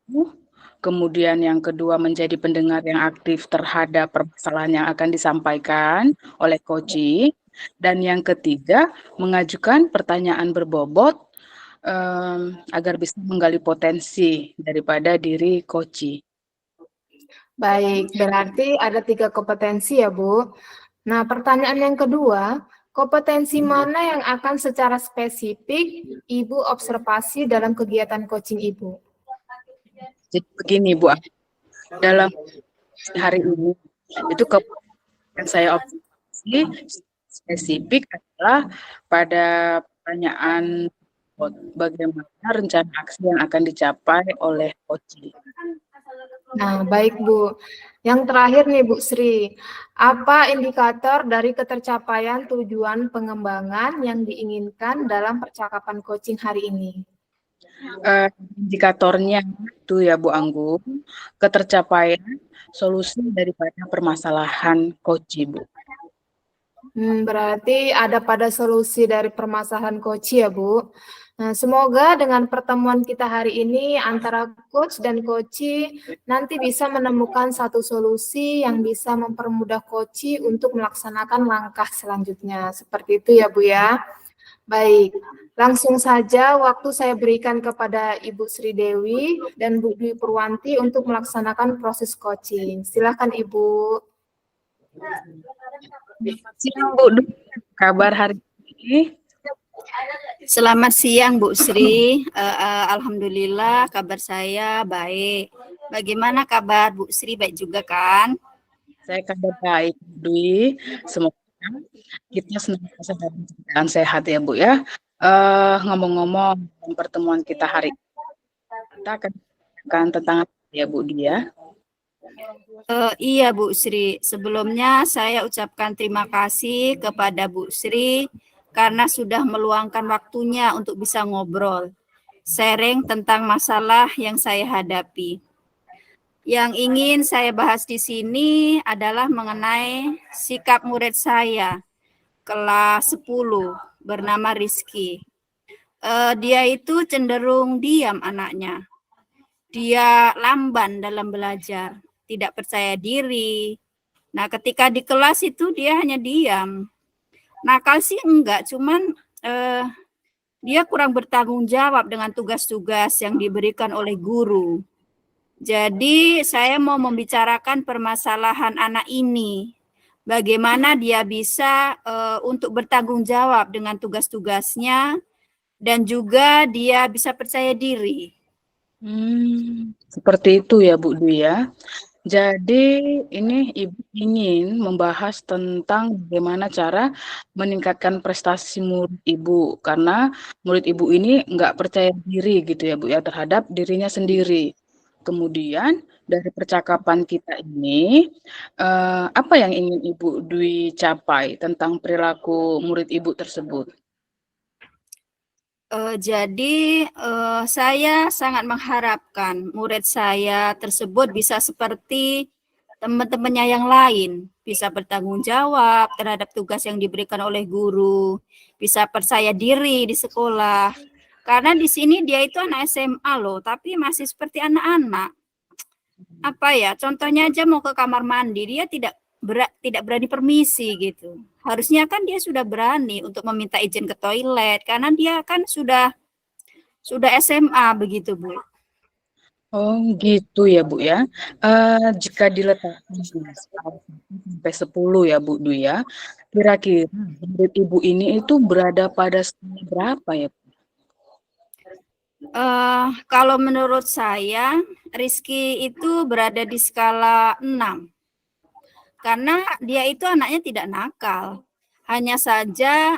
kemudian yang kedua menjadi pendengar yang aktif terhadap permasalahan yang akan disampaikan oleh coaching, dan yang ketiga mengajukan pertanyaan berbobot agar bisa menggali potensi daripada diri coaching. Baik, berarti ada 3 kompetensi ya, Bu. Nah, pertanyaan yang kedua, kompetensi mana yang akan secara spesifik Ibu observasi dalam kegiatan coaching Ibu? Jadi begini Bu, dalam hari ini itu yang saya observasi spesifik adalah pada pertanyaan bagaimana rencana aksi yang akan dicapai oleh coaching. Nah, baik Bu. Yang terakhir nih Bu Sri, apa indikator dari ketercapaian tujuan pengembangan yang diinginkan dalam percakapan coaching hari ini? Indikatornya itu ya Bu Anggun, ketercapaian solusi daripada permasalahan coaching Bu. Berarti ada pada solusi dari permasalahan coaching ya Bu. Nah, semoga dengan pertemuan kita hari ini antara coach dan coaching nanti bisa menemukan satu solusi yang bisa mempermudah coaching untuk melaksanakan langkah selanjutnya. Seperti itu ya Bu ya. Baik, langsung saja waktu saya berikan kepada Ibu Sri Dewi dan Bu Dwi Purwanti untuk melaksanakan proses coaching. Silakan Ibu. Siang Bu Dwi, kabar hari ini? Selamat siang Bu Sri. Alhamdulillah kabar saya baik. Bagaimana kabar Bu Sri? Baik juga kan? Saya kabar baik Bu Dwi. Semoga kita senantiasa dalam keadaan sehat ya Bu ya. Ngomong-ngomong pertemuan kita hari ini, kita akan tentang apa ya Bu Dwi ya? Iya Bu Sri. Sebelumnya saya ucapkan terima kasih kepada Bu Sri karena sudah meluangkan waktunya untuk bisa ngobrol, sharing tentang masalah yang saya hadapi. Yang ingin saya bahas di sini adalah mengenai sikap murid saya, kelas 10, bernama Rizky. Dia itu cenderung diam anaknya. Dia lamban dalam belajar, tidak percaya diri. Nah, ketika di kelas itu dia hanya diam. Nakal sih enggak, cuman dia kurang bertanggung jawab dengan tugas-tugas yang diberikan oleh guru. Jadi saya mau membicarakan permasalahan anak ini. Bagaimana dia bisa untuk bertanggung jawab dengan tugas-tugasnya dan juga dia bisa percaya diri. Seperti itu ya Bu Dwi ya. Jadi ini Ibu ingin membahas tentang bagaimana cara meningkatkan prestasi murid Ibu, karena murid Ibu ini nggak percaya diri gitu ya Bu ya terhadap dirinya sendiri. Kemudian dari percakapan kita ini, apa yang ingin Ibu Dwi capai tentang perilaku murid Ibu tersebut? Jadi saya sangat mengharapkan murid saya tersebut bisa seperti teman-temannya yang lain, bisa bertanggung jawab terhadap tugas yang diberikan oleh guru, bisa percaya diri di sekolah. Karena di sini dia itu anak SMA loh, tapi masih seperti anak-anak. Apa ya? Contohnya aja mau ke kamar mandi, dia tidak berani permisi gitu. Harusnya kan dia sudah berani untuk meminta izin ke toilet karena dia kan sudah Sudah SMA begitu, Bu. Oh gitu ya Bu ya. Jika diletakkan di skala 1 sampai 10 ya Bu Dwi ya, kira-kira menurut Ibu ini itu berada pada skala berapa ya? Kalau menurut saya, Rizky itu berada di skala 6. Karena dia itu anaknya tidak nakal. Hanya saja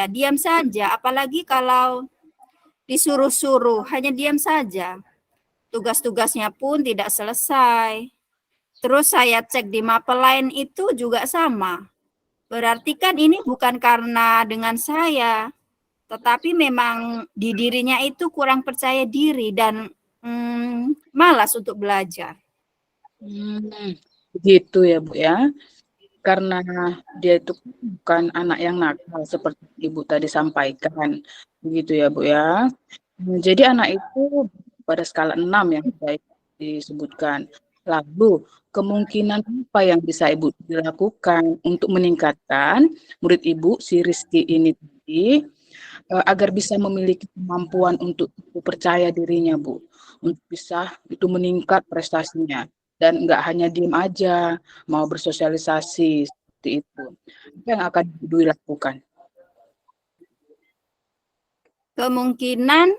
diam saja. Apalagi kalau disuruh-suruh, hanya diam saja. Tugas-tugasnya pun tidak selesai. Terus saya cek di mapel lain itu juga sama. Berarti kan ini bukan karena dengan saya, tetapi memang di dirinya itu kurang percaya diri dan malas untuk belajar. Begitu ya Bu ya. Karena dia itu bukan anak yang nakal seperti Ibu tadi sampaikan. Begitu ya Bu ya. Jadi anak itu pada skala 6 yang baik disebutkan. Lalu kemungkinan apa yang bisa Ibu dilakukan untuk meningkatkan murid Ibu si Rizky ini tadi agar bisa memiliki kemampuan untuk percaya dirinya Bu, untuk bisa itu meningkat prestasinya dan nggak hanya diem aja mau bersosialisasi seperti itu. Apa yang akan Ibu lakukan? Kemungkinan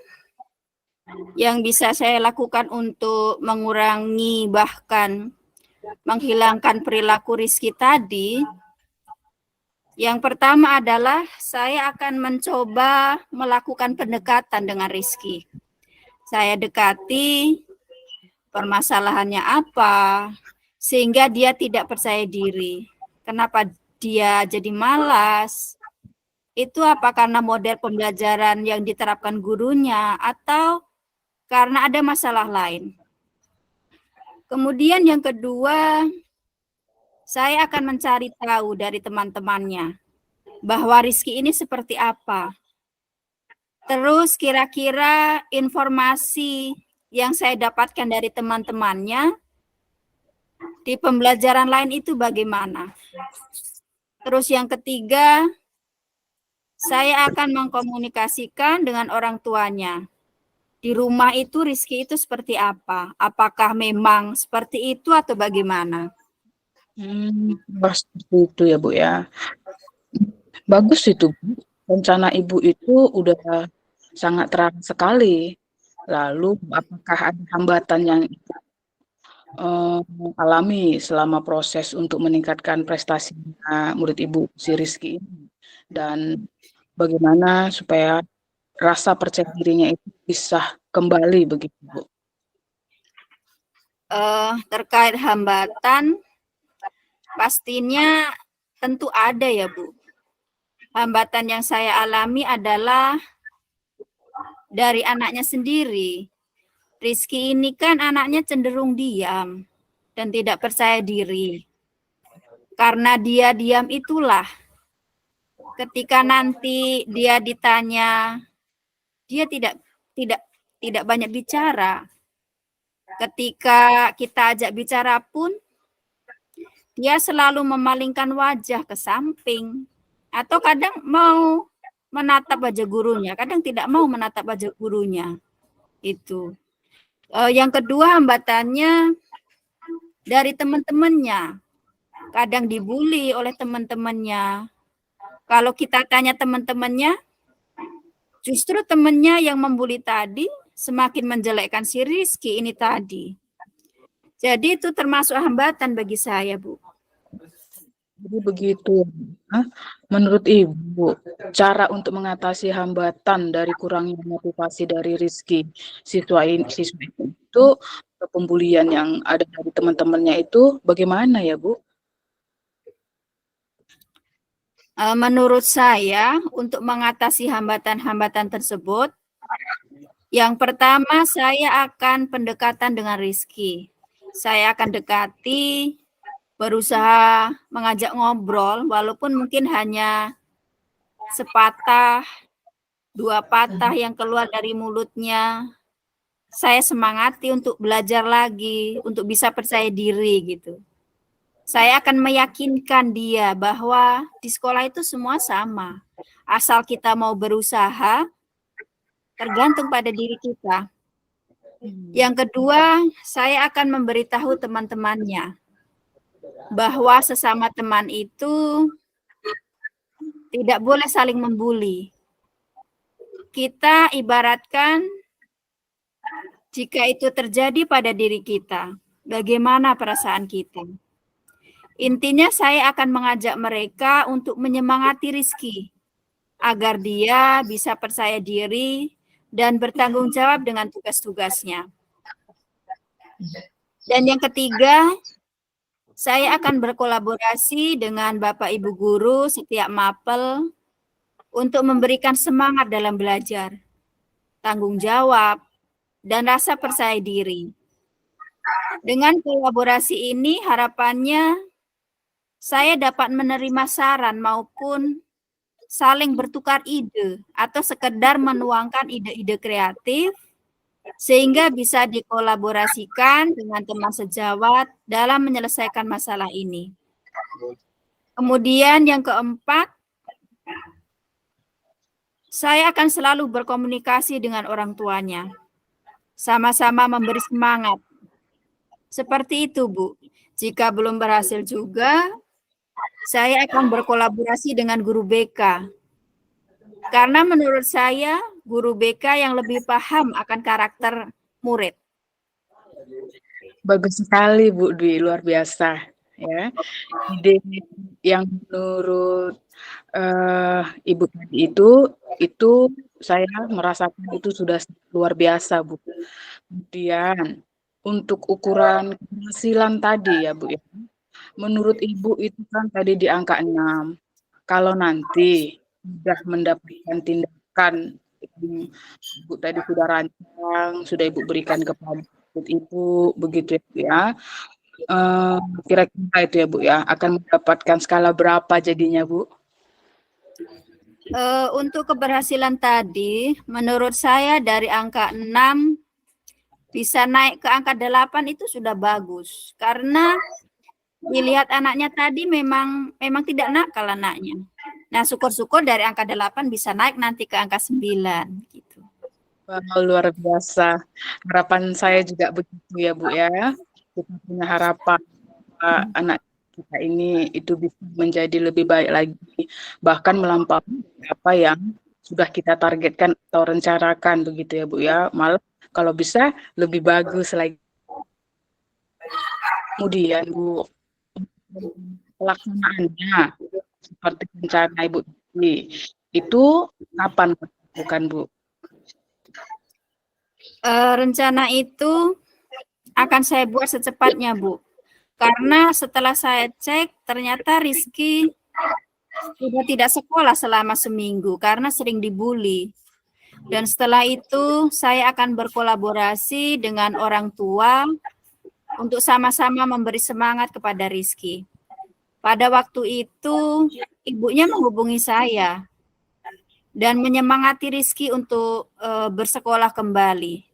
yang bisa saya lakukan untuk mengurangi bahkan menghilangkan perilaku Rizky tadi, yang pertama adalah saya akan mencoba melakukan pendekatan dengan Rizky. Saya dekati permasalahannya apa, sehingga dia tidak percaya diri. Kenapa dia jadi malas? Itu apa karena model pembelajaran yang diterapkan gurunya atau karena ada masalah lain? Kemudian yang kedua, saya akan mencari tahu dari teman-temannya bahwa Rizky ini seperti apa. Terus kira-kira informasi yang saya dapatkan dari teman-temannya di pembelajaran lain itu bagaimana. Terus yang ketiga, saya akan mengkomunikasikan dengan orang tuanya. Di rumah itu Rizky itu seperti apa? Apakah memang seperti itu atau bagaimana? Seperti itu ya Bu ya. Bagus itu Bu. Rencana Ibu itu udah sangat terang sekali. Lalu apakah ada hambatan yang alami selama proses untuk meningkatkan prestasi murid Ibu si Rizky ini? Dan bagaimana supaya rasa percaya dirinya itu bisa kembali begitu Bu? Terkait hambatan, pastinya tentu ada ya Bu. Hambatan yang saya alami adalah dari anaknya sendiri. Rizky ini kan anaknya cenderung diam dan tidak percaya diri. Karena dia diam itulah, ketika nanti dia ditanya, dia tidak banyak bicara. Ketika kita ajak bicara pun, dia selalu memalingkan wajah ke samping. Atau kadang mau menatap wajah gurunya, kadang tidak mau menatap wajah gurunya. Itu. Yang kedua hambatannya dari teman-temannya. Kadang dibully oleh teman-temannya. Kalau kita tanya teman-temannya, justru temannya yang membuli tadi semakin menjelekkan si Rizky ini tadi. Jadi itu termasuk hambatan bagi saya, Bu. Jadi begitu. Menurut Ibu, cara untuk mengatasi hambatan dari kurangnya motivasi dari Rizky siswa itu pembulian yang ada dari teman-temannya itu bagaimana ya Bu? Menurut saya, untuk mengatasi hambatan-hambatan tersebut, yang pertama saya akan pendekatan dengan Rizky. Saya akan dekati, berusaha mengajak ngobrol, walaupun mungkin hanya sepatah, 2 patah yang keluar dari mulutnya. Saya semangati untuk belajar lagi, untuk bisa percaya diri gitu. Saya akan meyakinkan dia bahwa di sekolah itu semua sama. Asal kita mau berusaha, tergantung pada diri kita. Yang kedua, saya akan memberitahu teman-temannya bahwa sesama teman itu tidak boleh saling membuli. Kita ibaratkan jika itu terjadi pada diri kita, bagaimana perasaan kita. Intinya saya akan mengajak mereka untuk menyemangati Rizky agar dia bisa percaya diri dan bertanggung jawab dengan tugas-tugasnya. Dan yang ketiga, saya akan berkolaborasi dengan Bapak Ibu Guru setiap mapel untuk memberikan semangat dalam belajar, tanggung jawab, dan rasa percaya diri. Dengan kolaborasi ini harapannya saya dapat menerima saran maupun saling bertukar ide atau sekedar menuangkan ide-ide kreatif sehingga bisa dikolaborasikan dengan teman sejawat dalam menyelesaikan masalah ini. Kemudian yang keempat, saya akan selalu berkomunikasi dengan orang tuanya. Sama-sama memberi semangat. Seperti itu, Bu. Jika belum berhasil juga, saya akan berkolaborasi dengan guru BK. Karena menurut saya, guru BK yang lebih paham akan karakter murid. Bagus sekali Bu Dwi, luar biasa ya. Ide yang menurut Ibu tadi itu saya merasakan itu sudah luar biasa Bu. Kemudian untuk ukuran keberhasilan tadi ya Bu ya. Menurut Ibu itu kan tadi di angka 6. Kalau nanti sudah mendapatkan tindakan yang Ibu tadi sudah rancang, sudah Ibu berikan kepada Ibu, begitu ya Bu ya. Kira-kira itu ya Bu ya, akan mendapatkan skala berapa jadinya Bu? Untuk keberhasilan tadi, menurut saya dari angka 6 bisa naik ke angka 8 itu sudah bagus. Karena dilihat anaknya tadi memang tidak nakal anaknya. Nah, syukur-syukur dari angka 8 bisa naik nanti ke angka 9 gitu. Wow, luar biasa. Harapan saya juga begitu ya Bu ya. Kita punya harapan anak kita ini itu bisa menjadi lebih baik lagi, bahkan melampaui apa yang sudah kita targetkan atau rencanakan begitu ya Bu ya. Malah kalau bisa lebih bagus lagi. Kemudian Bu, pelaksanaannya seperti rencana Ibu tadi, itu kapan bukan Bu? Rencana itu akan saya buat secepatnya Bu. Karena setelah saya cek ternyata Rizky sudah tidak sekolah selama seminggu karena sering dibully. Dan setelah itu saya akan berkolaborasi dengan orang tua untuk sama-sama memberi semangat kepada Rizky. Pada waktu itu ibunya menghubungi saya dan menyemangati Rizky untuk bersekolah kembali.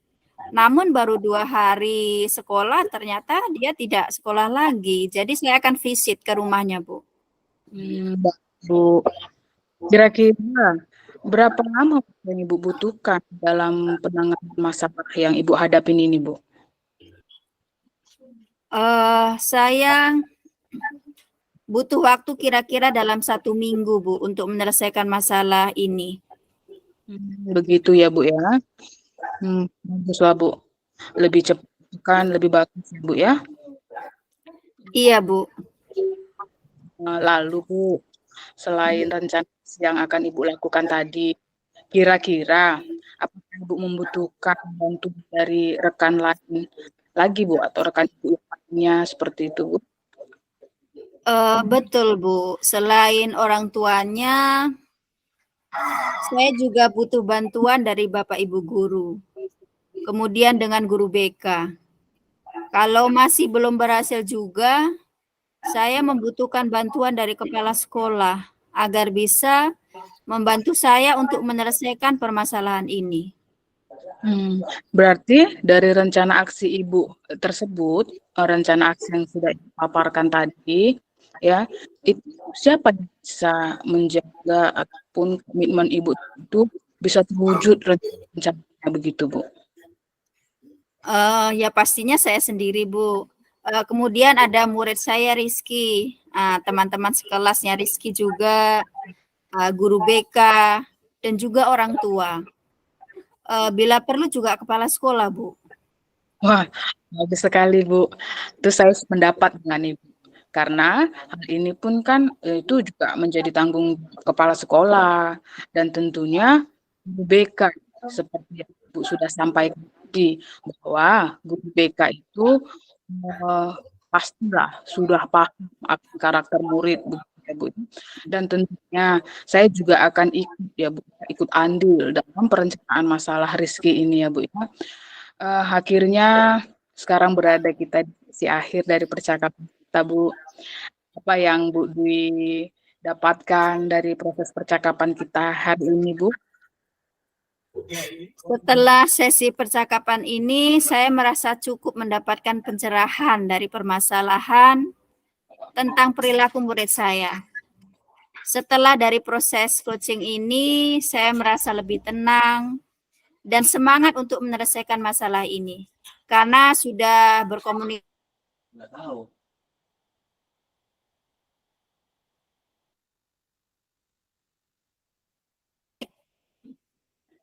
Namun baru 2 hari sekolah ternyata dia tidak sekolah lagi. Jadi saya akan visit ke rumahnya Bu. Bu, kira-kira berapa lama yang Ibu butuhkan dalam penanganan masalah yang Ibu hadapin ini Bu? Saya butuh waktu kira-kira dalam 1 minggu Bu untuk menyelesaikan masalah ini. Begitu ya Bu ya. Baguslah Bu. Lebih cepat kan lebih bagus ya Bu ya. Iya Bu. Lalu Bu, selain rencana yang akan Ibu lakukan tadi, kira-kira apakah Ibu membutuhkan bantuan dari rekan lain lagi Bu atau rekan Ibu lainnya seperti itu Bu? Betul Bu. Selain orang tuanya, saya juga butuh bantuan dari Bapak Ibu guru. Kemudian dengan guru BK. Kalau masih belum berhasil juga, saya membutuhkan bantuan dari kepala sekolah agar bisa membantu saya untuk menyelesaikan permasalahan ini. Berarti dari rencana aksi Ibu tersebut, rencana aksi yang sudah dipaparkan tadi, ya, itu siapa yang bisa menjaga ataupun komitmen Ibu itu bisa terwujud rencananya begitu, Bu? Ya pastinya saya sendiri, Bu. Kemudian ada murid saya Rizky, teman-teman sekelasnya Rizky juga, guru BK, dan juga orang tua. Bila perlu juga kepala sekolah, Bu. Wah, bagus sekali, Bu. Itu saya sependapat dengan Ibu. Karena hal ini pun kan itu juga menjadi tanggung jawab kepala sekolah dan tentunya guru BK seperti yang Ibu sudah sampaikan tadi bahwa guru BK itu pastilah sudah paham akan karakter murid begitu ya, Bu. Dan tentunya saya juga akan ikut ya, Bu, ikut andil dalam perencanaan masalah Rizky ini ya, Bu ya. Akhirnya sekarang berada kita di sisi akhir dari percakapan kita, Bu. Apa yang Bu Dwi dapatkan dari proses percakapan kita hari ini, Bu? Setelah sesi percakapan ini, saya merasa cukup mendapatkan pencerahan dari permasalahan tentang perilaku murid saya. Setelah dari proses coaching ini, saya merasa lebih tenang dan semangat untuk menyelesaikan masalah ini. Karena sudah berkomunikasi. Nggak tahu.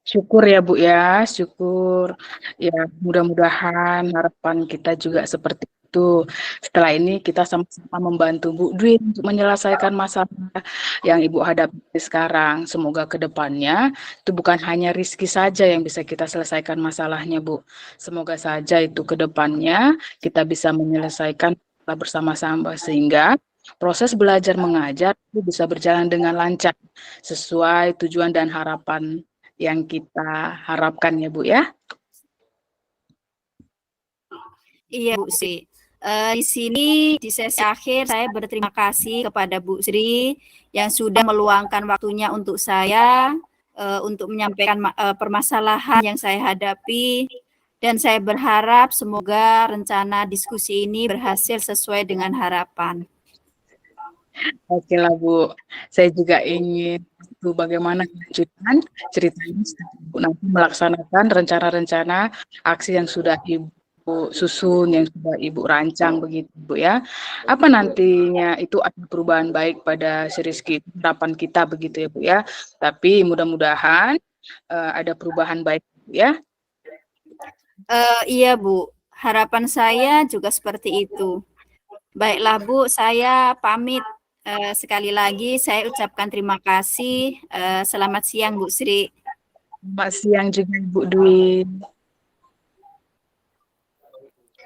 Syukur ya, Bu ya, syukur. Ya, mudah-mudahan harapan kita juga seperti itu. Setelah ini kita sama-sama membantu Bu Dwi untuk menyelesaikan masalah yang Ibu hadapi sekarang. Semoga ke depannya itu bukan hanya Rizky saja yang bisa kita selesaikan masalahnya, Bu. Semoga saja itu ke depannya kita bisa menyelesaikan bersama-sama sehingga proses belajar mengajar itu bisa berjalan dengan lancar sesuai tujuan dan harapan yang kita harapkan ya, Bu ya. Iya, Bu Sri. Di sini di sesi akhir saya berterima kasih kepada Bu Sri yang sudah meluangkan waktunya untuk saya untuk menyampaikan permasalahan yang saya hadapi, dan saya berharap semoga rencana diskusi ini berhasil sesuai dengan harapan. Oke lah, Bu. Saya juga ingin tahu bagaimana kelanjutan ceritanya setelah Ibu nanti melaksanakan rencana-rencana aksi yang sudah Ibu susun, yang sudah Ibu rancang begitu, Bu ya. Apa nantinya itu ada perubahan baik pada si Rizky, harapan kita begitu ya, Bu ya. Tapi mudah-mudahan ada perubahan baik, Bu ya. Iya, Bu. Harapan saya juga seperti itu. Baiklah, Bu, saya pamit. Sekali lagi saya ucapkan terima kasih. Selamat siang, Bu Sri. Selamat siang juga, Ibu Dwi.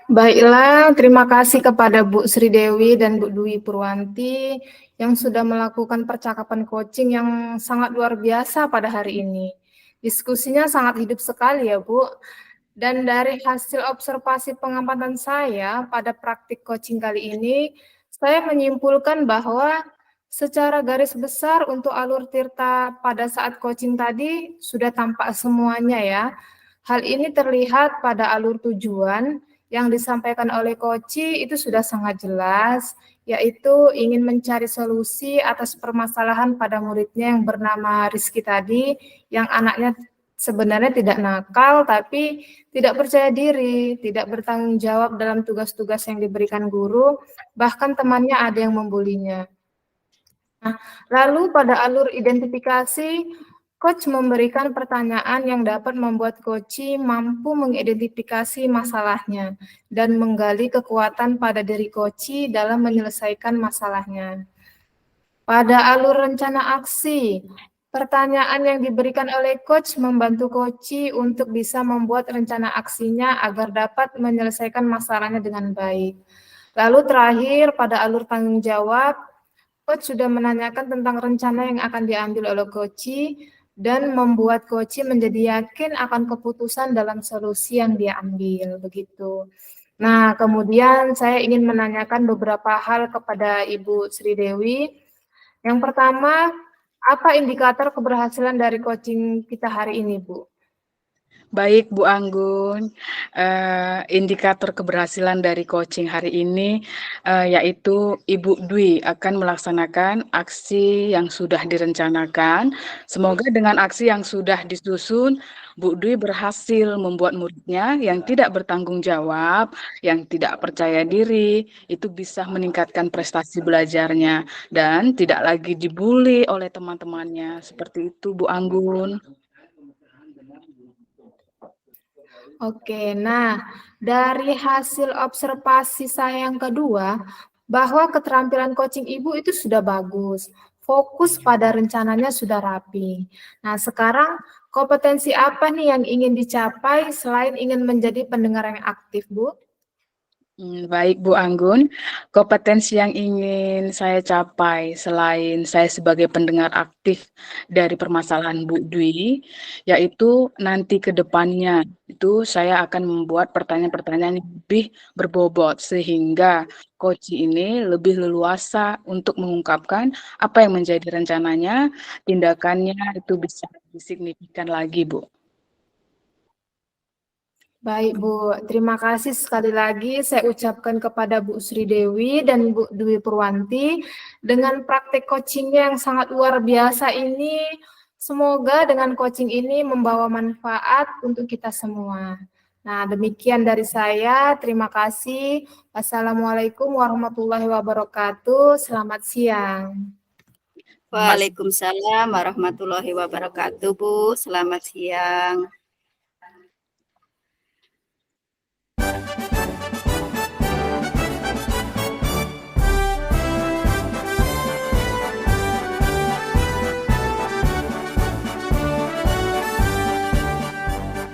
Baiklah, terima kasih kepada Bu Sri Dewi dan Bu Dwi Purwanti yang sudah melakukan percakapan coaching yang sangat luar biasa pada hari ini. Diskusinya sangat hidup sekali ya, Bu. Dan dari hasil observasi pengamatan saya pada praktik coaching kali ini, saya menyimpulkan bahwa secara garis besar untuk alur Tirta pada saat coaching tadi sudah tampak semuanya ya. Hal ini terlihat pada alur tujuan yang disampaikan oleh Koci itu sudah sangat jelas, yaitu ingin mencari solusi atas permasalahan pada muridnya yang bernama Rizky tadi, yang anaknya sebenarnya tidak nakal, tapi tidak percaya diri, tidak bertanggung jawab dalam tugas-tugas yang diberikan guru, bahkan temannya ada yang membulinya. Nah, lalu pada alur identifikasi, Coach memberikan pertanyaan yang dapat membuat Coach mampu mengidentifikasi masalahnya dan menggali kekuatan pada diri Coach dalam menyelesaikan masalahnya. Pada alur rencana aksi, pertanyaan yang diberikan oleh Coach membantu Coach untuk bisa membuat rencana aksinya agar dapat menyelesaikan masalahnya dengan baik. Lalu terakhir, pada alur tanggung jawab, Coach sudah menanyakan tentang rencana yang akan diambil oleh Coach dan membuat Coach menjadi yakin akan keputusan dalam solusi yang dia ambil, begitu. Nah, kemudian saya ingin menanyakan beberapa hal kepada Ibu Sri Dewi. Yang pertama, apa indikator keberhasilan dari coaching kita hari ini, Bu? Baik, Bu Anggun. Indikator keberhasilan dari coaching hari ini yaitu Ibu Dwi akan melaksanakan aksi yang sudah direncanakan. Semoga dengan aksi yang sudah disusun, Bu Dwi berhasil membuat muridnya yang tidak bertanggung jawab, yang tidak percaya diri, itu bisa meningkatkan prestasi belajarnya dan tidak lagi dibully oleh teman-temannya. Seperti itu, Bu Anggun. Oke, nah dari hasil observasi saya yang kedua, bahwa keterampilan coaching Ibu itu sudah bagus, fokus pada rencananya sudah rapi. Nah, sekarang kompetensi apa nih yang ingin dicapai selain ingin menjadi pendengar yang aktif, Bu? Baik, Bu Anggun. Kompetensi yang ingin saya capai selain saya sebagai pendengar aktif dari permasalahan Bu Dwi, yaitu nanti ke depannya itu saya akan membuat pertanyaan-pertanyaan yang lebih berbobot sehingga coach ini lebih leluasa untuk mengungkapkan apa yang menjadi rencananya, tindakannya itu bisa lebih signifikan lagi, Bu. Baik, Bu. Terima kasih sekali lagi saya ucapkan kepada Bu Sri Dewi dan Bu Dwi Purwanti dengan praktek coachingnya yang sangat luar biasa ini. Semoga dengan coaching ini membawa manfaat untuk kita semua. Nah, demikian dari saya. Terima kasih. Wassalamualaikum warahmatullahi wabarakatuh. Selamat siang. Waalaikumsalam warahmatullahi wabarakatuh, Bu. Selamat siang.